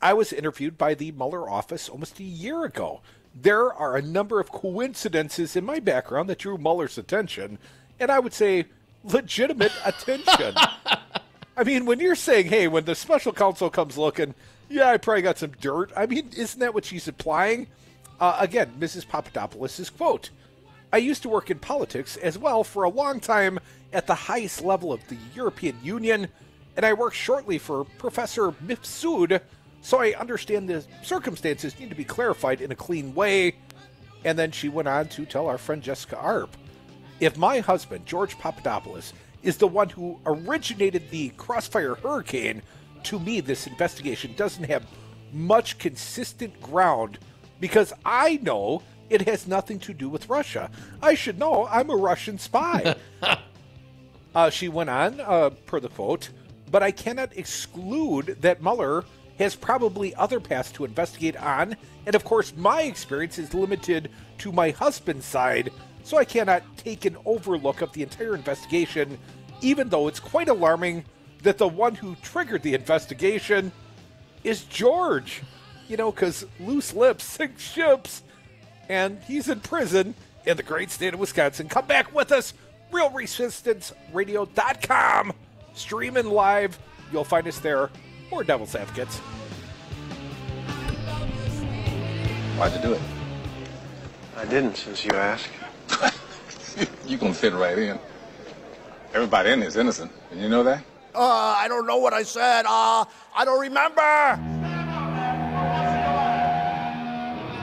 I was interviewed by the Mueller office almost a year ago. There are a number of coincidences in my background that drew Mueller's attention, and I would say legitimate attention. I mean, when you're saying, hey, when the special counsel comes looking, yeah, I probably got some dirt. I mean, isn't that what she's implying? Again, Mrs. Papadopoulos' quote, I used to work in politics as well for a long time at the highest level of the European Union, and I worked shortly for Professor Mifsud, so I understand the circumstances need to be clarified in a clean way. And then she went on to tell our friend Jessica Arp, if my husband, George Papadopoulos, is the one who originated the Crossfire Hurricane, to me this investigation doesn't have much consistent ground because I know it has nothing to do with Russia. I should know I'm a Russian spy. She went on, per the quote, but I cannot exclude that Mueller has probably other paths to investigate on, and of course my experience is limited to my husband's side, so I cannot take an overlook of the entire investigation, even though it's quite alarming that the one who triggered the investigation is George. Because loose lips sink ships, and he's in prison in the great state of Wisconsin. Come back with us, RealResistanceRadio.com, streaming live. You'll find us there, or Devil's Advocates. Why'd you do it? I didn't, since you asked. You gonna fit right in. Everybody in here is innocent, and you know that? I don't know what I said. I don't remember.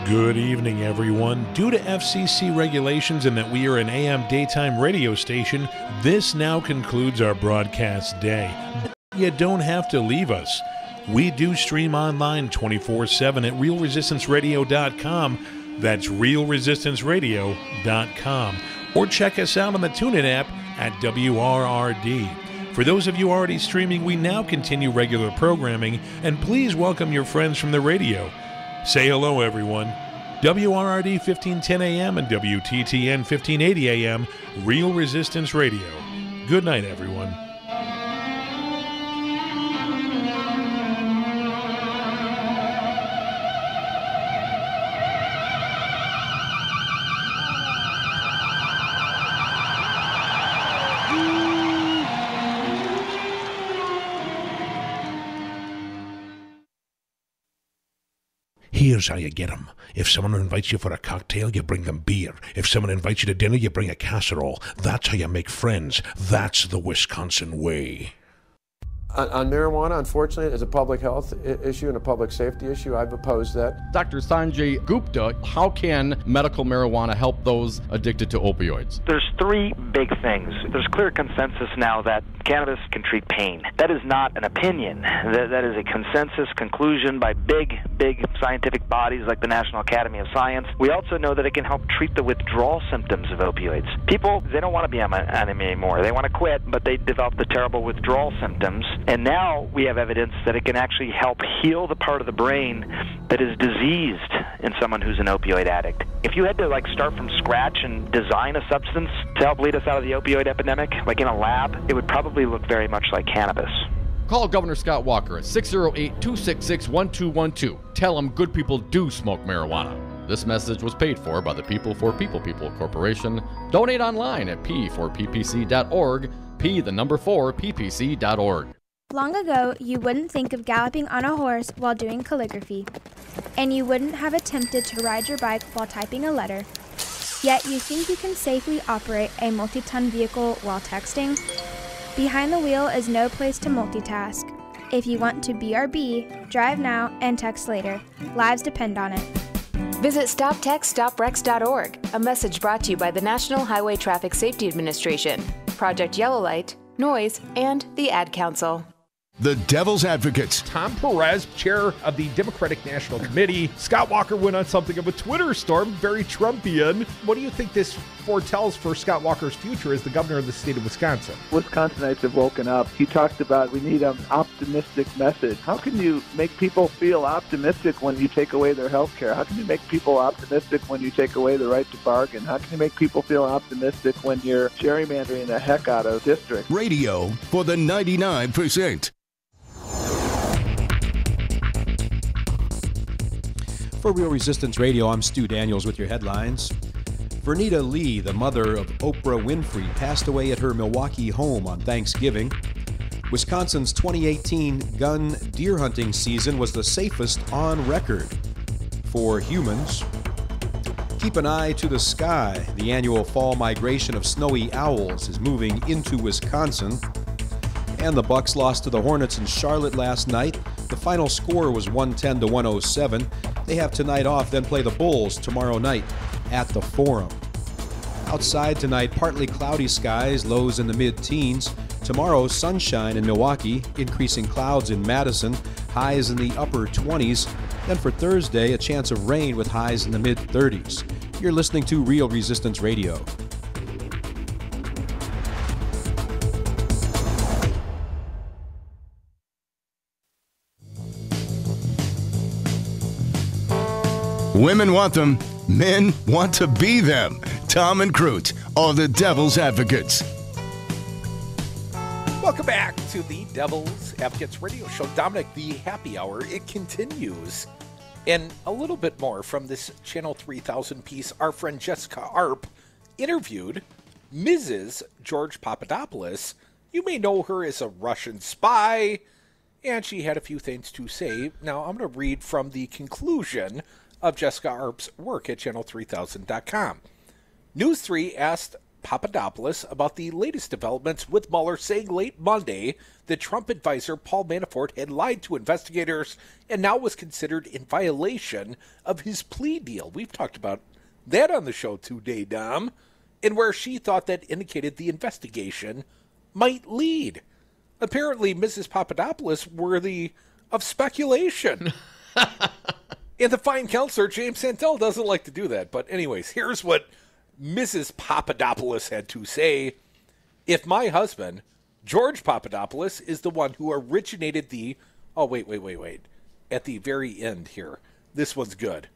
Good evening, everyone. Due to FCC regulations and that we are an AM daytime radio station, this now concludes our broadcast day. You don't have to leave us. We do stream online 24/7 at realresistanceradio.com. That's realresistanceradio.com. or check us out on the TuneIn app at WRRD. For those of you already streaming, we now continue regular programming, and please welcome your friends from the radio. Say hello, everyone. WRRD 1510 AM and WTTN 1580 AM, Real Resistance Radio. Good night, everyone. Here's how you get them. If someone invites you for a cocktail, you bring them beer. If someone invites you to dinner, you bring a casserole. That's how you make friends. That's the Wisconsin way. On marijuana, unfortunately, as a public health issue and a public safety issue, I've opposed that. Dr. Sanjay Gupta, how can medical marijuana help those addicted to opioids? There's three big things. There's clear consensus now that cannabis can treat pain. That is not an opinion. That is a consensus conclusion by big scientific bodies like the National Academy of Science. We also know that it can help treat the withdrawal symptoms of opioids. People, they don't want to be on them anymore. They want to quit, but they develop the terrible withdrawal symptoms. And now we have evidence that it can actually help heal the part of the brain that is diseased in someone who's an opioid addict. If you had to start from scratch and design a substance to help lead us out of the opioid epidemic, like in a lab, it would probably look very much like cannabis. Call Governor Scott Walker at 608-266-1212. Tell him good people do smoke marijuana. This message was paid for by the People for People Corporation. Donate online at p4ppc.org, p4ppc.org. Long ago, you wouldn't think of galloping on a horse while doing calligraphy, and you wouldn't have attempted to ride your bike while typing a letter. Yet you think you can safely operate a multi-ton vehicle while texting? Behind the wheel is no place to multitask. If you want to BRB, drive now and text later. Lives depend on it. Visit StopTextStopWrecks.org, a message brought to you by the National Highway Traffic Safety Administration, Project Yellow Light, Noise, and the Ad Council. The Devil's Advocates. Tom Perez, chair of the Democratic National Committee. Scott Walker went on something of a Twitter storm, very Trumpian. What do you think this foretells for Scott Walker's future as the governor of the state of Wisconsin? Wisconsinites have woken up. He talked about we need an optimistic message. How can you make people feel optimistic when you take away their health care? How can you make people optimistic when you take away the right to bargain? How can you make people feel optimistic when you're gerrymandering the heck out of districts? Radio for the 99%. For Real Resistance Radio, I'm Stu Daniels with your headlines. Vernita Lee, the mother of Oprah Winfrey, passed away at her Milwaukee home on Thanksgiving. Wisconsin's 2018 gun deer hunting season was the safest on record for humans. Keep an eye to the sky. The annual fall migration of snowy owls is moving into Wisconsin. And the Bucks lost to the Hornets in Charlotte last night. The final score was 110-107. They have tonight off, then play the Bulls tomorrow night at the Forum. Outside tonight, partly cloudy skies, lows in the mid-teens. Tomorrow, sunshine in Milwaukee, increasing clouds in Madison, highs in the upper 20s. Then for Thursday, a chance of rain with highs in the mid-30s. You're listening to Real Resistance Radio. Women want them. Men want to be them. Tom and Crute are the Devil's Advocates. Welcome back to the Devil's Advocates Radio Show. Dominic, the happy hour, it continues. And a little bit more from this Channel 3000 piece. Our friend Jessica Arp interviewed Mrs. George Papadopoulos. You may know her as a Russian spy, and she had a few things to say. Now, I'm going to read from the conclusion of Jessica Arp's work at channel3000.com. News 3 asked Papadopoulos about the latest developments with Mueller, saying late Monday that Trump advisor Paul Manafort had lied to investigators and now was considered in violation of his plea deal. We've talked about that on the show today, Dom, and where she thought that indicated the investigation might lead. Apparently, Mrs. Papadopoulos worthy of speculation. And the fine counselor, James Santel, doesn't like to do that. But anyways, here's what Mrs. Papadopoulos had to say, if my husband, George Papadopoulos, is the one who originated the... Oh, wait. At the very end here. This one's good.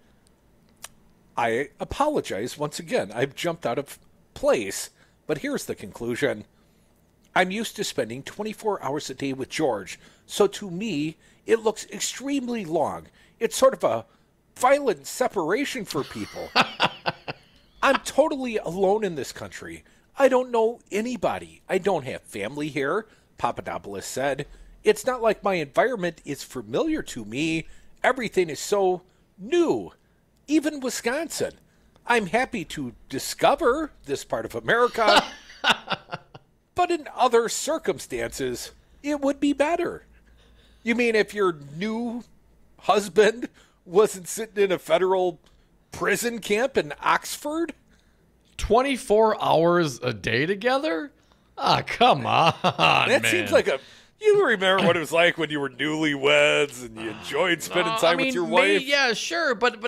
I apologize once again. I've jumped out of place. But here's the conclusion. I'm used to spending 24 hours a day with George, so to me, it looks extremely long. It's sort of a violent separation for people. I'm totally alone in this country. I don't know anybody. I don't have family here, Papadopoulos said. It's not like my environment is familiar to me. Everything is so new. Even Wisconsin. I'm happy to discover this part of America, but in other circumstances, it would be better. You mean if your new husband wasn't sitting in a federal prison camp in Oxford? 24 hours a day together? Ah, come on, That man. seems like a... You remember what it was like when you were newlyweds and you enjoyed spending time with your wife? Yeah, sure, but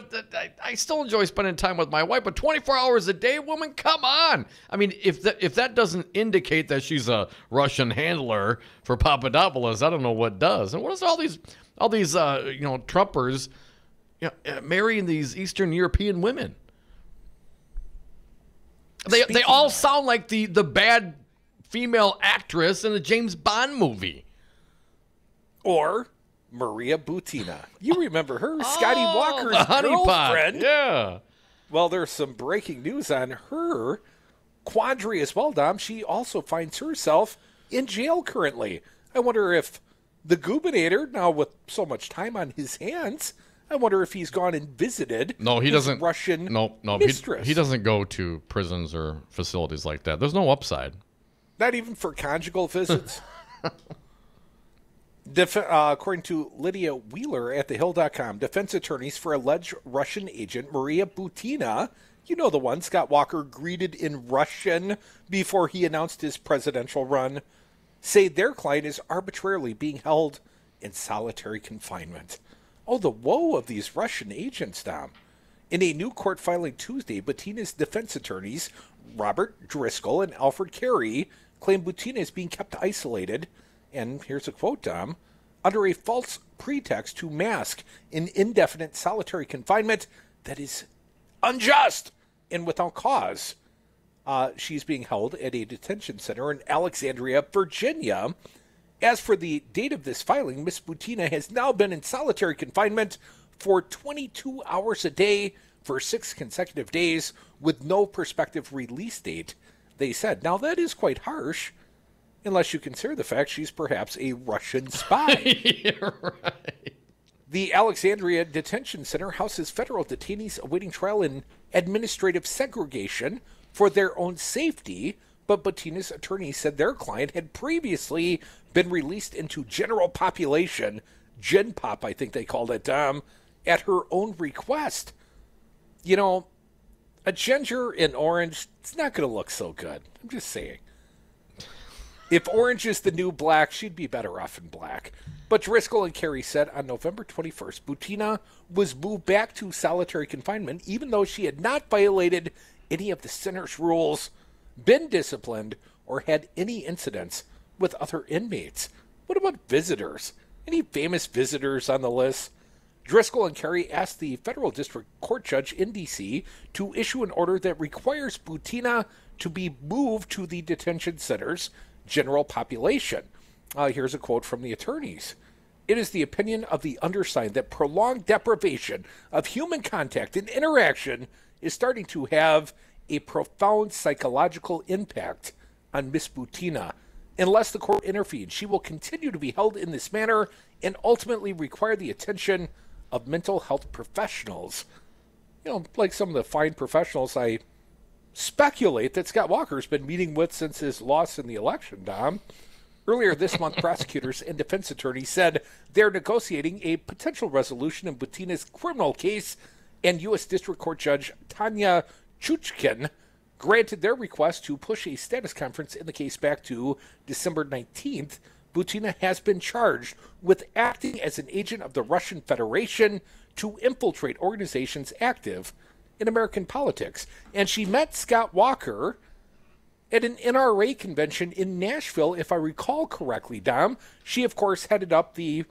I still enjoy spending time with my wife. But 24 hours a day, woman, come on. I mean, if that doesn't indicate that she's a Russian handler for Papadopoulos, I don't know what does. And what is all these Trumpers marrying these Eastern European women? They all sound like the bad female actress in the James Bond movie. Or Maria Butina. You remember her, Scotty Walker's the girlfriend. honeypot. Yeah. Well, there's some breaking news on her quandary as well, Dom. She also finds herself in jail currently. I wonder if the gubernator, now with so much time on his hands, I wonder if he's gone and visited his Russian mistress. He doesn't go to prisons or facilities like that. There's no upside. Not even for conjugal visits? According to Lydia Wheeler at thehill.com, defense attorneys for alleged Russian agent Maria Butina, you know the one Scott Walker greeted in Russian before he announced his presidential run, say their client is arbitrarily being held in solitary confinement. Oh, the woe of these Russian agents, Dom. In a new court filing Tuesday, Butina's defense attorneys, Robert Driscoll and Alfred Carey, claim Butina is being kept isolated, and here's a quote, Dom, under a false pretext to mask an indefinite solitary confinement that is unjust and without cause. She's being held at a detention center in Alexandria, Virginia. As for the date of this filing, Miss Butina has now been in solitary confinement for 22 hours a day for 6 consecutive days with no prospective release date, they said. Now, that is quite harsh, unless you consider the fact she's perhaps a Russian spy. You're right. The Alexandria Detention Center houses federal detainees awaiting trial in administrative segregation for their own safety, but Butina's attorney said their client had previously been released into general population, Gen Pop, I think they called it, at her own request. You know, a ginger and orange, it's not going to look so good. I'm just saying. If orange is the new black, she'd be better off in black. But Driscoll and Carey said on November 21st, Butina was moved back to solitary confinement even though she had not violated any of the center's rules, been disciplined, or had any incidents with other inmates. What about visitors? Any famous visitors on the list? Driscoll and Carey asked the federal district court judge in D.C. to issue an order that requires Butina to be moved to the detention center's general population. Here's a quote from the attorneys. It is the opinion of the undersigned that prolonged deprivation of human contact and interaction is starting to have a profound psychological impact on Miss Butina. Unless the court intervenes, she will continue to be held in this manner and ultimately require the attention of mental health professionals. You know, like some of the fine professionals I speculate that Scott Walker's been meeting with since his loss in the election, Dom. Earlier this month, prosecutors and defense attorneys said they're negotiating a potential resolution in Butina's criminal case, and U.S. District Court Judge Tanya Chuchkin granted their request to push a status conference in the case back to December 19th. Butina has been charged with acting as an agent of the Russian Federation to infiltrate organizations active in American politics. And she met Scott Walker at an NRA convention in Nashville, if I recall correctly, Dom. She, of course, headed up the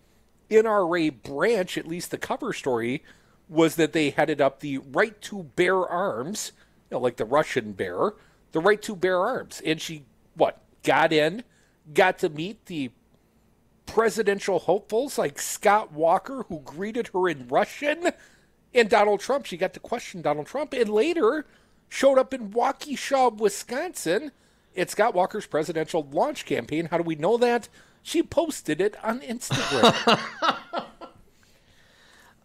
NRA branch. At least the cover story was that they headed up the right to bear arms, like the Russian bear, the right to bear arms. And she, got to meet the presidential hopefuls like Scott Walker, who greeted her in Russian, and Donald Trump. She got to question Donald Trump, and later showed up in Waukesha, Wisconsin at Scott Walker's presidential launch campaign. How do we know that? She posted it on Instagram.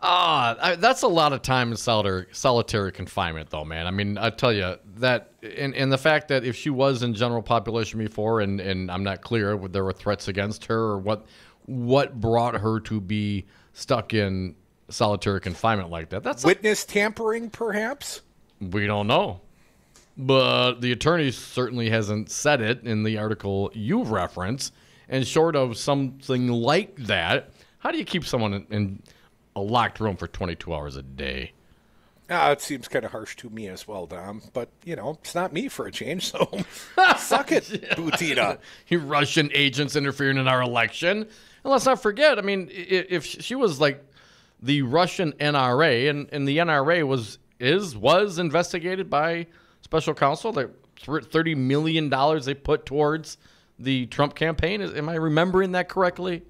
That's a lot of time in solitary confinement, though, man. I mean, I tell you that, and the fact that if she was in general population before, and I'm not clear whether there were threats against her or what brought her to be stuck in solitary confinement like that. That's witness tampering, perhaps? We don't know. But the attorney certainly hasn't said it in the article you reference. And short of something like that, how do you keep someone in a locked room for 22 hours a day? It seems kind of harsh to me as well, Dom. But, it's not me for a change, so suck it, Butina. You Russian agents interfering in our election. And let's not forget, I mean, if she was like the Russian NRA, and the NRA was investigated by special counsel, that $30 million they put towards the Trump campaign. Am I remembering that correctly?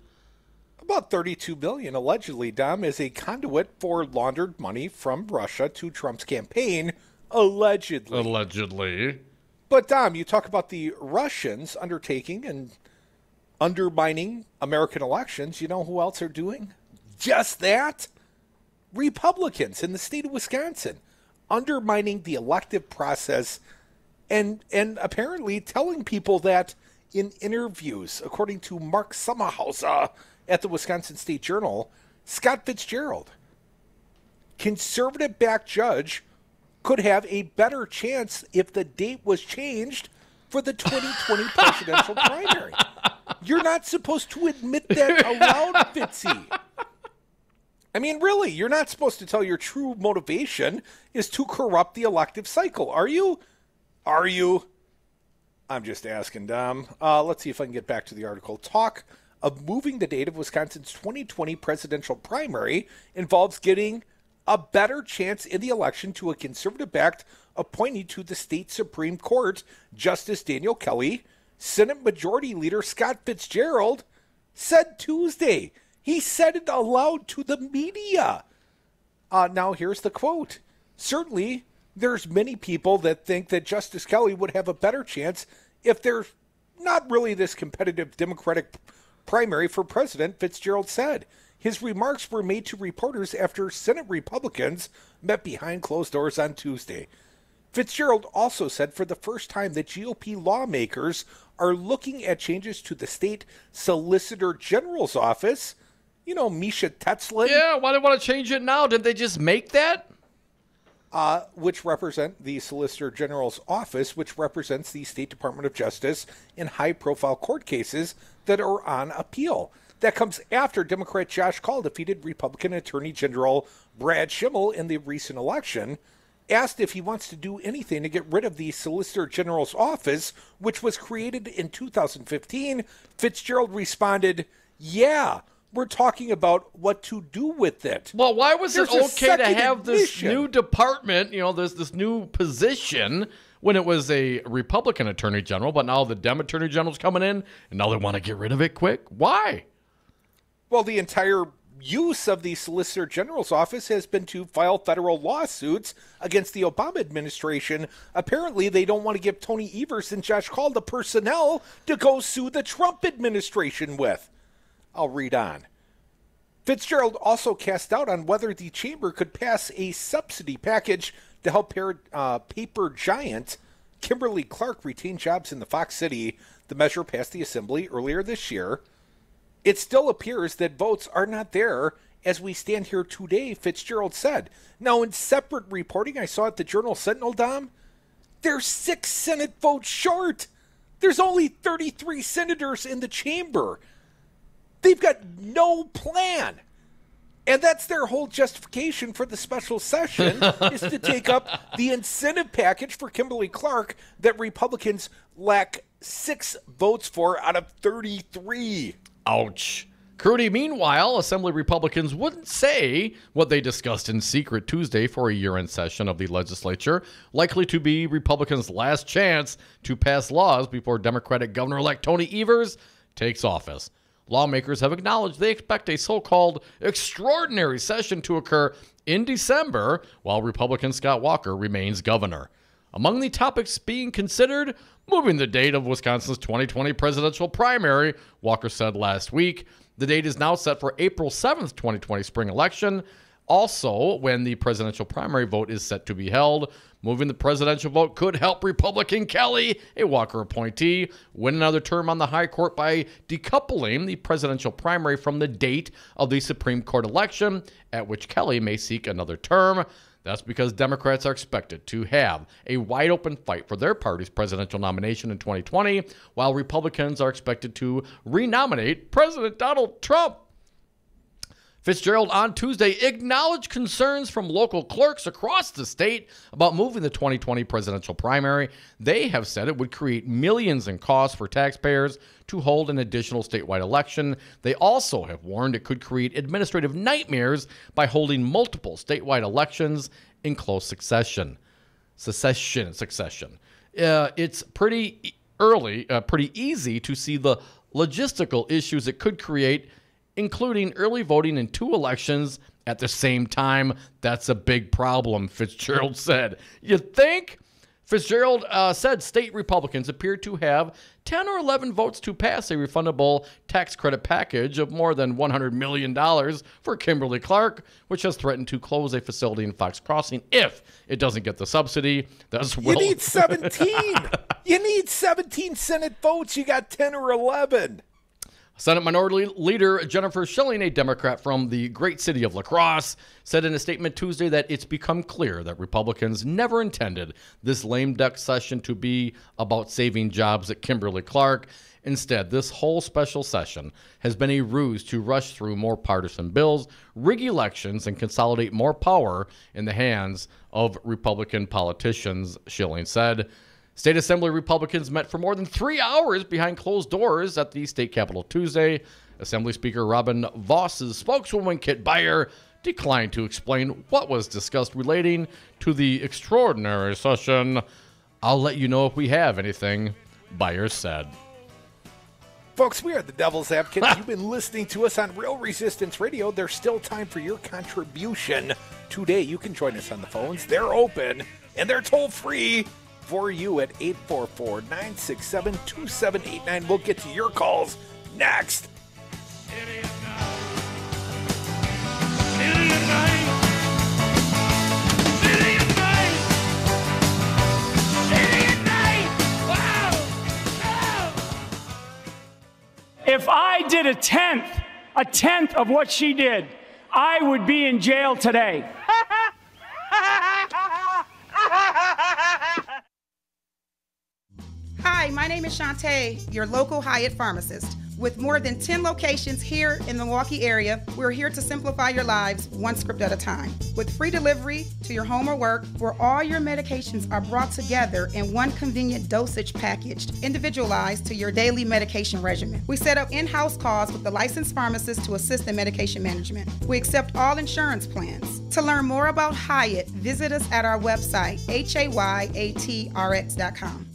About $32 billion, allegedly, Dom, is a conduit for laundered money from Russia to Trump's campaign, allegedly. Allegedly. But, Dom, you talk about the Russians undertaking and undermining American elections. You know who else are doing just that? Republicans in the state of Wisconsin, undermining the elective process and apparently telling people that in interviews, according to Mark Sommerhauser at the Wisconsin State Journal, Scott Fitzgerald, conservative-backed judge, could have a better chance if the date was changed for the 2020 presidential primary. You're not supposed to admit that aloud, Fitzy. I mean, really, you're not supposed to tell your true motivation is to corrupt the elective cycle, are you? Are you? I'm just asking, Dom. Let's see if I can get back to the article. Talk of moving the date of Wisconsin's 2020 presidential primary involves getting a better chance in the election to a conservative-backed appointee to the state Supreme Court, Justice Daniel Kelly. Senate Majority Leader Scott Fitzgerald said Tuesday. He said it aloud to the media. Now, here's the quote. Certainly, there's many people that think that Justice Kelly would have a better chance if there's not really this competitive Democratic primary for president, Fitzgerald said. His remarks were made to reporters after Senate Republicans met behind closed doors on Tuesday. Fitzgerald also said for the first time that GOP lawmakers are looking at changes to the state Solicitor General's office. You know, Misha Tetzlin. Yeah, why do they want to change it now? Did they just make that? Which represent the Solicitor General's office, which represents the State Department of Justice in high-profile court cases that are on appeal. That comes after Democrat Josh Kaul defeated Republican Attorney General Brad Schimmel in the recent election. Asked if he wants to do anything to get rid of the Solicitor General's office, which was created in 2015, Fitzgerald responded, yeah, we're talking about what to do with it. Well, why was it okay to have this new department, this new position when it was a Republican Attorney General, but now the Dem Attorney General's coming in, and now they want to get rid of it quick? Why? Well, the entire use of the Solicitor General's office has been to file federal lawsuits against the Obama administration. Apparently, they don't want to give Tony Evers and Josh Kaul the personnel to go sue the Trump administration with. I'll read on. Fitzgerald also cast doubt on whether the chamber could pass a subsidy package to help paper giant Kimberly Clark retain jobs in the Fox City. The measure passed the Assembly earlier this year. It still appears that votes are not there as we stand here today, Fitzgerald said. Now, in separate reporting I saw at the Journal Sentinel, Dom, they're 6 Senate votes short. There's only 33 senators in the chamber. They've got no plan And that's their whole justification for the special session is to take up the incentive package for Kimberly Clark that Republicans lack 6 votes for out of 33. Ouch. Crudy, meanwhile, Assembly Republicans wouldn't say what they discussed in secret Tuesday for a year-end session of the legislature, likely to be Republicans' last chance to pass laws before Democratic Governor-elect Tony Evers takes office. Lawmakers have acknowledged they expect a so-called extraordinary session to occur in December while Republican Scott Walker remains governor. Among the topics being considered, moving the date of Wisconsin's 2020 presidential primary, Walker said last week. The date is now set for April 7th, 2020 spring election. Also, when the presidential primary vote is set to be held, moving the presidential vote could help Republican Kelly, a Walker appointee, win another term on the high court by decoupling the presidential primary from the date of the Supreme Court election, at which Kelly may seek another term. That's because Democrats are expected to have a wide-open fight for their party's presidential nomination in 2020, while Republicans are expected to renominate President Donald Trump. Fitzgerald on Tuesday acknowledged concerns from local clerks across the state about moving the 2020 presidential primary. They have said it would create millions in costs for taxpayers to hold an additional statewide election. They also have warned it could create administrative nightmares by holding multiple statewide elections in close succession. It's pretty easy to see the logistical issues it could create, including early voting in 2 elections at the same time. That's a big problem, Fitzgerald said. You think? Fitzgerald said state Republicans appear to have 10 or 11 votes to pass a refundable tax credit package of more than $100 million for Kimberly Clark, which has threatened to close a facility in Fox Crossing if it doesn't get the subsidy. You need 17. You need 17 Senate votes. You got 10 or 11. Senate Minority Leader Jennifer Schilling, a Democrat from the great city of La Crosse, said in a statement Tuesday that it's become clear that Republicans never intended this lame duck session to be about saving jobs at Kimberly Clark. Instead, this whole special session has been a ruse to rush through more partisan bills, rig elections, and consolidate more power in the hands of Republican politicians, Schilling said. State Assembly Republicans met for more than 3 hours behind closed doors at the state capitol Tuesday. Assembly Speaker Robin Voss's spokeswoman, Kit Beyer, declined to explain what was discussed relating to the extraordinary session. I'll let you know if we have anything, Beyer said. Folks, we are the Devil's Advocates. You've been listening to us on Real Resistance Radio. There's still time for your contribution today. You can join us on the phones. They're open, and they're toll-free for you at 844-967-2789. We'll get to your calls next. If I did a tenth of what she did, I would be in jail today. Hi, my name is Shantae, your local Hyatt pharmacist. With more than 10 locations here in the Milwaukee area, we're here to simplify your lives one script at a time. With free delivery to your home or work, where all your medications are brought together in one convenient dosage packaged, individualized to your daily medication regimen. We set up in-house calls with the licensed pharmacist to assist in medication management. We accept all insurance plans. To learn more about Hyatt, visit us at our website, HAYATRX.com.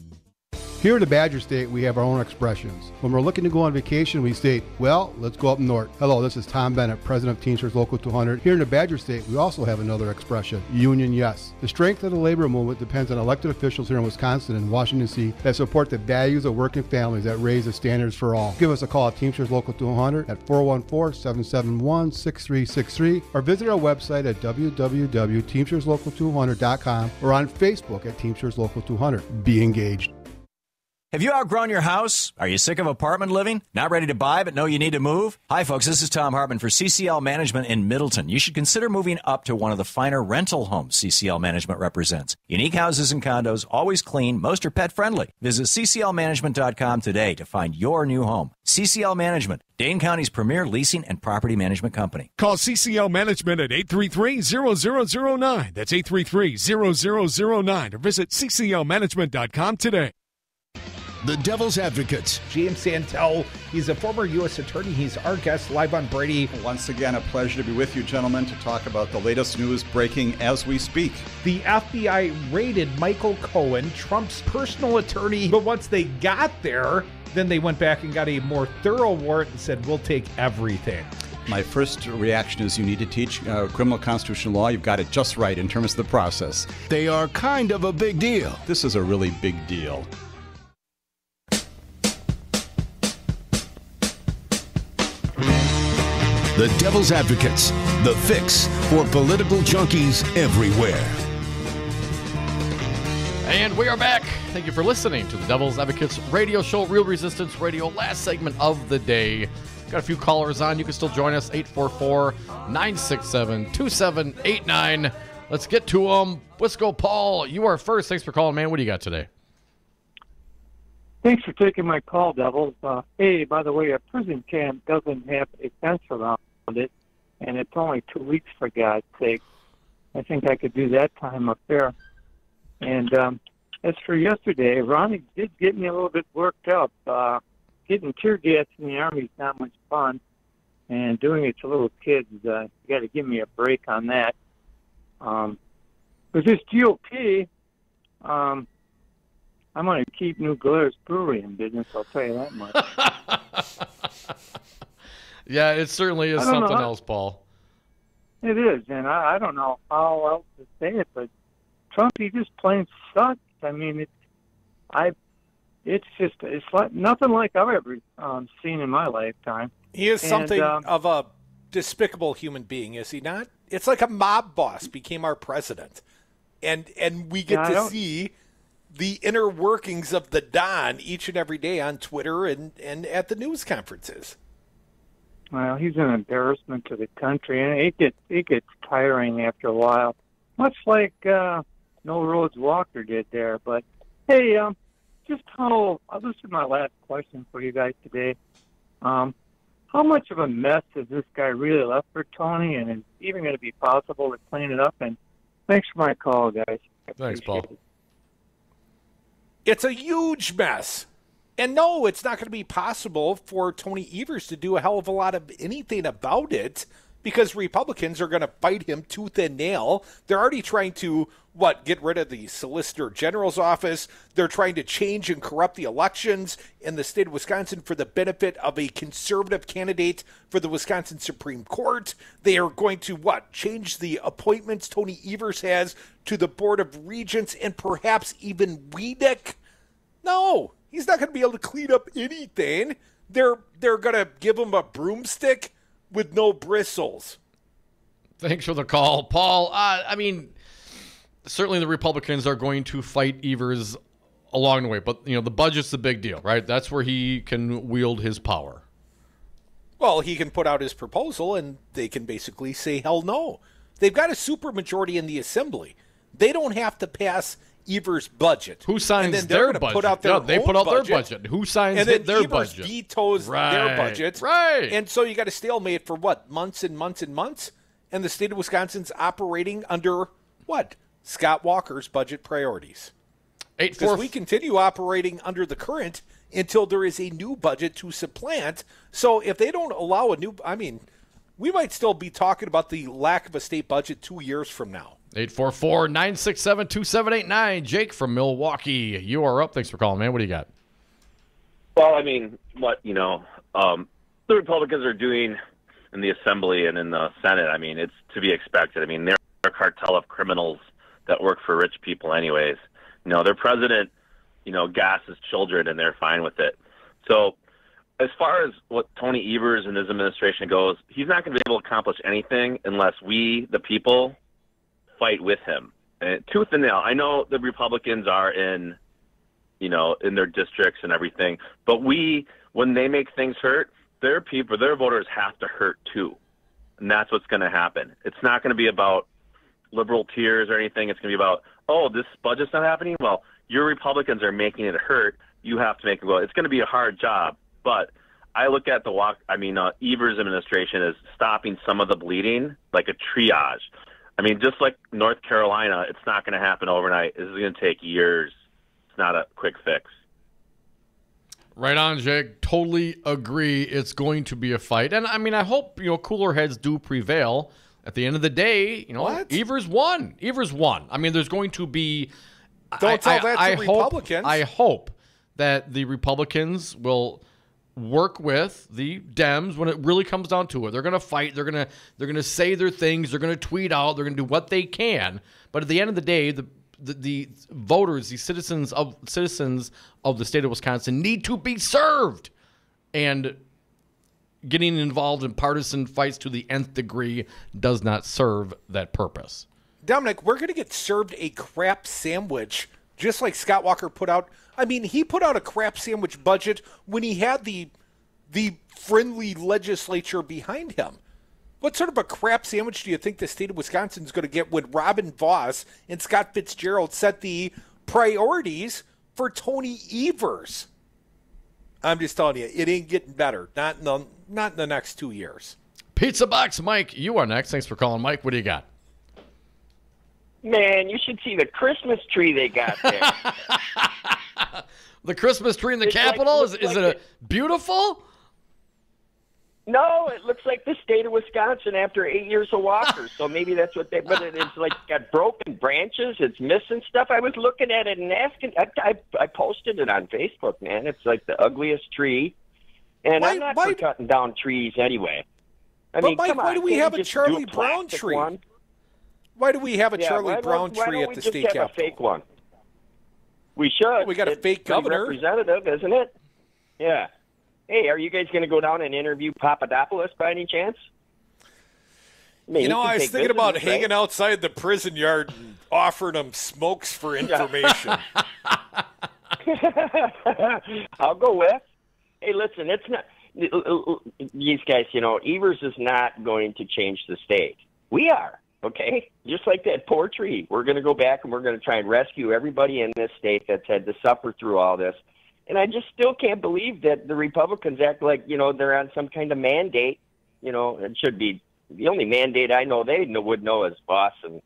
Here in the Badger State, we have our own expressions. When we're looking to go on vacation, we state, well, let's go up north. Hello, this is Tom Bennett, president of Teamsters Local 200. Here in the Badger State, we also have another expression, union yes. The strength of the labor movement depends on elected officials here in Wisconsin and Washington, D.C. that support the values of working families that raise the standards for all. Give us a call at Teamsters Local 200 at 414-771-6363 or visit our website at www.teamsterslocal200.com or on Facebook at Teamsters Local 200. Be engaged. Have you outgrown your house? Are you sick of apartment living? Not ready to buy but know you need to move? Hi folks, this is Tom Hartman for CCL Management in Middleton. You should consider moving up to one of the finer rental homes CCL Management represents. Unique houses and condos, always clean, most are pet friendly. Visit cclmanagement.com today to find your new home. CCL Management, Dane County's premier leasing and property management company. Call CCL Management at 833-0009. That's 833-0009 or visit cclmanagement.com today. The Devil's Advocates. James Santel, he's a former U.S. attorney. He's our guest live on Brady. Once again, a pleasure to be with you, gentlemen, to talk about the latest news breaking as we speak. The FBI raided Michael Cohen, Trump's personal attorney, but once they got there, then they went back and got a more thorough warrant and said, we'll take everything. My first reaction is you need to teach criminal constitutional law. You've got it just right in terms of the process. They are kind of a big deal. This is a really big deal. The Devil's Advocates, the fix for political junkies everywhere. And we are back. Thank you for listening to the Devil's Advocates radio show, Real Resistance Radio, last segment of the day. Got a few callers on. You can still join us, 844-967-2789. Let's get to them. Wisco Paul, you are first. Thanks for calling, man. What do you got today? Thanks for taking my call, Devils. Hey, by the way, a prison camp doesn't have a fence around it, and it's only 2 weeks, for God's sake. I think I could do that time up there. And as for yesterday, Ronnie did get me a little bit worked up. Getting tear gas in the Army is not much fun, and doing it to little kids, you got to give me a break on that. With this GOP, I'm going to keep New Glarus Brewery in business, I'll tell you that much. Yeah, it certainly is something else, Paul. It is, and I don't know how else to say it, but Trump, he just plain sucks. I mean, it's like nothing like I've ever seen in my lifetime. He is something of a despicable human being, is he not? It's like a mob boss became our president, and we get to see the inner workings of the Don each and every day on Twitter and at the news conferences. Well, he's an embarrassment to the country, and it gets tiring after a while, much like No Roads Walker did there. But hey, this is my last question for you guys today. How much of a mess has this guy really left for Tony, and is it even going to be possible to clean it up? And thanks for my call, guys. Thanks, Paul. It's a huge mess. And no, it's not going to be possible for Tony Evers to do a hell of a lot of anything about it because Republicans are going to fight him tooth and nail. They're already trying to, get rid of the Solicitor General's office. They're trying to change and corrupt the elections in the state of Wisconsin for the benefit of a conservative candidate for the Wisconsin Supreme Court. They are going to, change the appointments Tony Evers has to the Board of Regents and perhaps even Wiedek? No, he's not going to be able to clean up anything. They're going to give him a broomstick with no bristles. Thanks for the call, Paul. Certainly the Republicans are going to fight Evers along the way, but the budget's the big deal, right? That's where he can wield his power. Well, he can put out his proposal, and they can basically say hell no. They've got a supermajority in the Assembly. They don't have to pass Evers' budget. Who signs their budget? Put out their they put out their budget. Who signs their budget? And then Evers vetoes their budget. Right. And so you got a stalemate for months and months and months? And the state of Wisconsin's operating under Scott Walker's budget priorities. Because we continue operating under the current until there is a new budget to supplant. So if they don't allow we might still be talking about the lack of a state budget 2 years from now. 844-967-2789. Jake from Milwaukee. You are up. Thanks for calling, man. What do you got? Well, the Republicans are doing in the Assembly and in the Senate, it's to be expected. They're a cartel of criminals that work for rich people anyways. Their president, gasses children, and they're fine with it. So as far as what Tony Evers and his administration goes, he's not going to be able to accomplish anything unless we, the people, fight with him. And tooth and nail. I know the Republicans are in, in their districts and everything. But when they make things hurt, their voters have to hurt too. And that's what's going to happen. It's not going to be about liberal tears or anything. It's going to be about, oh, this budget's not happening? Well, your Republicans are making it hurt. You have to make it go. It's going to be a hard job. But I look at Evers' administration as stopping some of the bleeding, like a triage. I mean, just like North Carolina, it's not going to happen overnight. This is going to take years. It's not a quick fix. Right on, Jake. Totally agree. It's going to be a fight. And, I mean, I hope, cooler heads do prevail. At the end of the day, Evers won. I mean, there's going to be... Don't tell that to Republicans. I hope that the Republicans will work with the Dems when it really comes down to it. They're going to fight. They're going to say their things. They're going to tweet out. They're going to do what they can. But at the end of the day, the voters, the citizens of the state of Wisconsin need to be served. And getting involved in partisan fights to the nth degree does not serve that purpose. Dominic, we're going to get served a crap sandwich, just like Scott Walker put out. I mean, he put out a crap sandwich budget when he had the friendly legislature behind him. What sort of a crap sandwich do you think the state of Wisconsin is going to get when Robin Voss and Scott Fitzgerald set the priorities for Tony Evers? I'm just telling you, it ain't getting better. Not in the next 2 years. Pizza Box Mike, you are next. Thanks for calling, Mike. What do you got? Man, you should see the Christmas tree they got there. The Christmas tree in the Capitol? Is it beautiful? No, it looks like the state of Wisconsin after 8 years of Walker. So maybe that's what but it's like got broken branches. It's missing stuff. I was looking at it and asking. I posted it on Facebook, man. It's like the ugliest tree. And I'm not for cutting down trees anyway. I mean, Mike, come on, why do we have a Charlie do Brown tree? One? Why do we have a Charlie Brown tree at the state capitol? Why don't we just have a fake one? We should. We got a fake governor. Representative, isn't it? Yeah. Hey, are you guys going to go down and interview Papadopoulos by any chance? I mean, I was thinking about hanging outside the prison yard and offering them smokes for information. I'll go with. Hey, listen, it's not these guys. Evers is not going to change the state. We are. Okay, just like that poor tree. We're going to go back and we're going to try and rescue everybody in this state that's had to suffer through all this. And I just still can't believe that the Republicans act like, they're on some kind of mandate. It should be the only mandate I know they would know is Voss and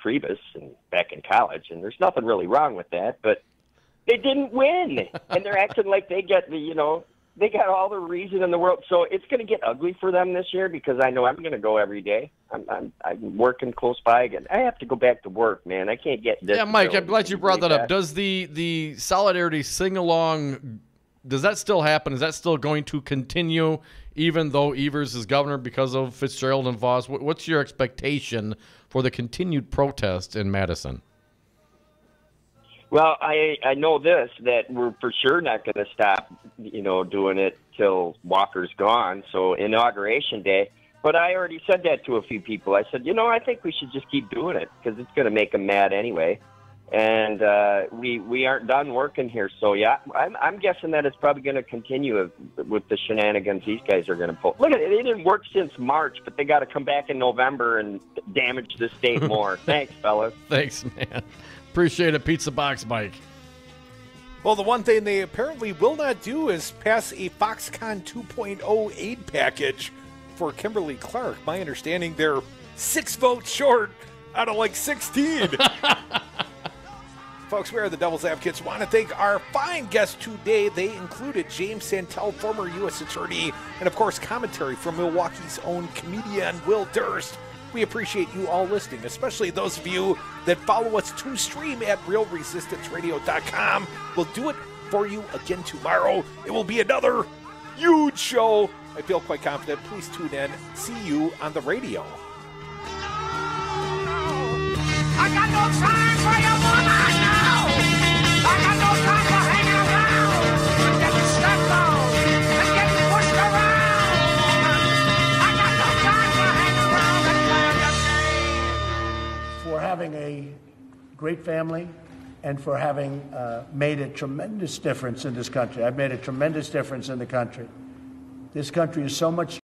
Priebus and back in college. And there's nothing really wrong with that. But they didn't win. And they're acting like they get they got all the reason in the world. So it's going to get ugly for them this year because I know I'm going to go every day. I'm working close by again. I have to go back to work, man. I can't get this. Yeah, Mike, I'm glad you brought that up. Does the Solidarity sing-along, does that still happen? Is that still going to continue even though Evers is governor because of Fitzgerald and Voss? What's your expectation for the continued protest in Madison? Well, I know this, that we're for sure not going to stop, doing it till Walker's gone, so Inauguration Day. But I already said that to a few people. I said, I think we should just keep doing it because it's going to make them mad anyway. And we aren't done working here. So, yeah, I'm guessing that it's probably going to continue with the shenanigans these guys are going to pull. Look at it. It didn't work since March, but they got to come back in November and damage the state more. Thanks, fellas. Thanks, man. Appreciate it, Pizza Box Mike. Well, the one thing they apparently will not do is pass a Foxconn 2.0 aid package for Kimberly Clark. My understanding, they're 6 votes short out of 16. Folks, we are the Devil's Advocates. Want to thank our fine guests today. They included James Santel, former U.S. Attorney, and, of course, commentary from Milwaukee's own comedian Will Durst. We appreciate you all listening, especially those of you that follow us to stream at realresistanceradio.com. We'll do it for you again tomorrow. It will be another huge show. I feel quite confident. Please tune in. See you on the radio. I got no time for your woman now. I got no time for hanging around and getting stepped on and getting pushed around. I got no time for hanging around and playing your game. For having a great family and for having made a tremendous difference in this country. I've made a tremendous difference in the country. This country is so much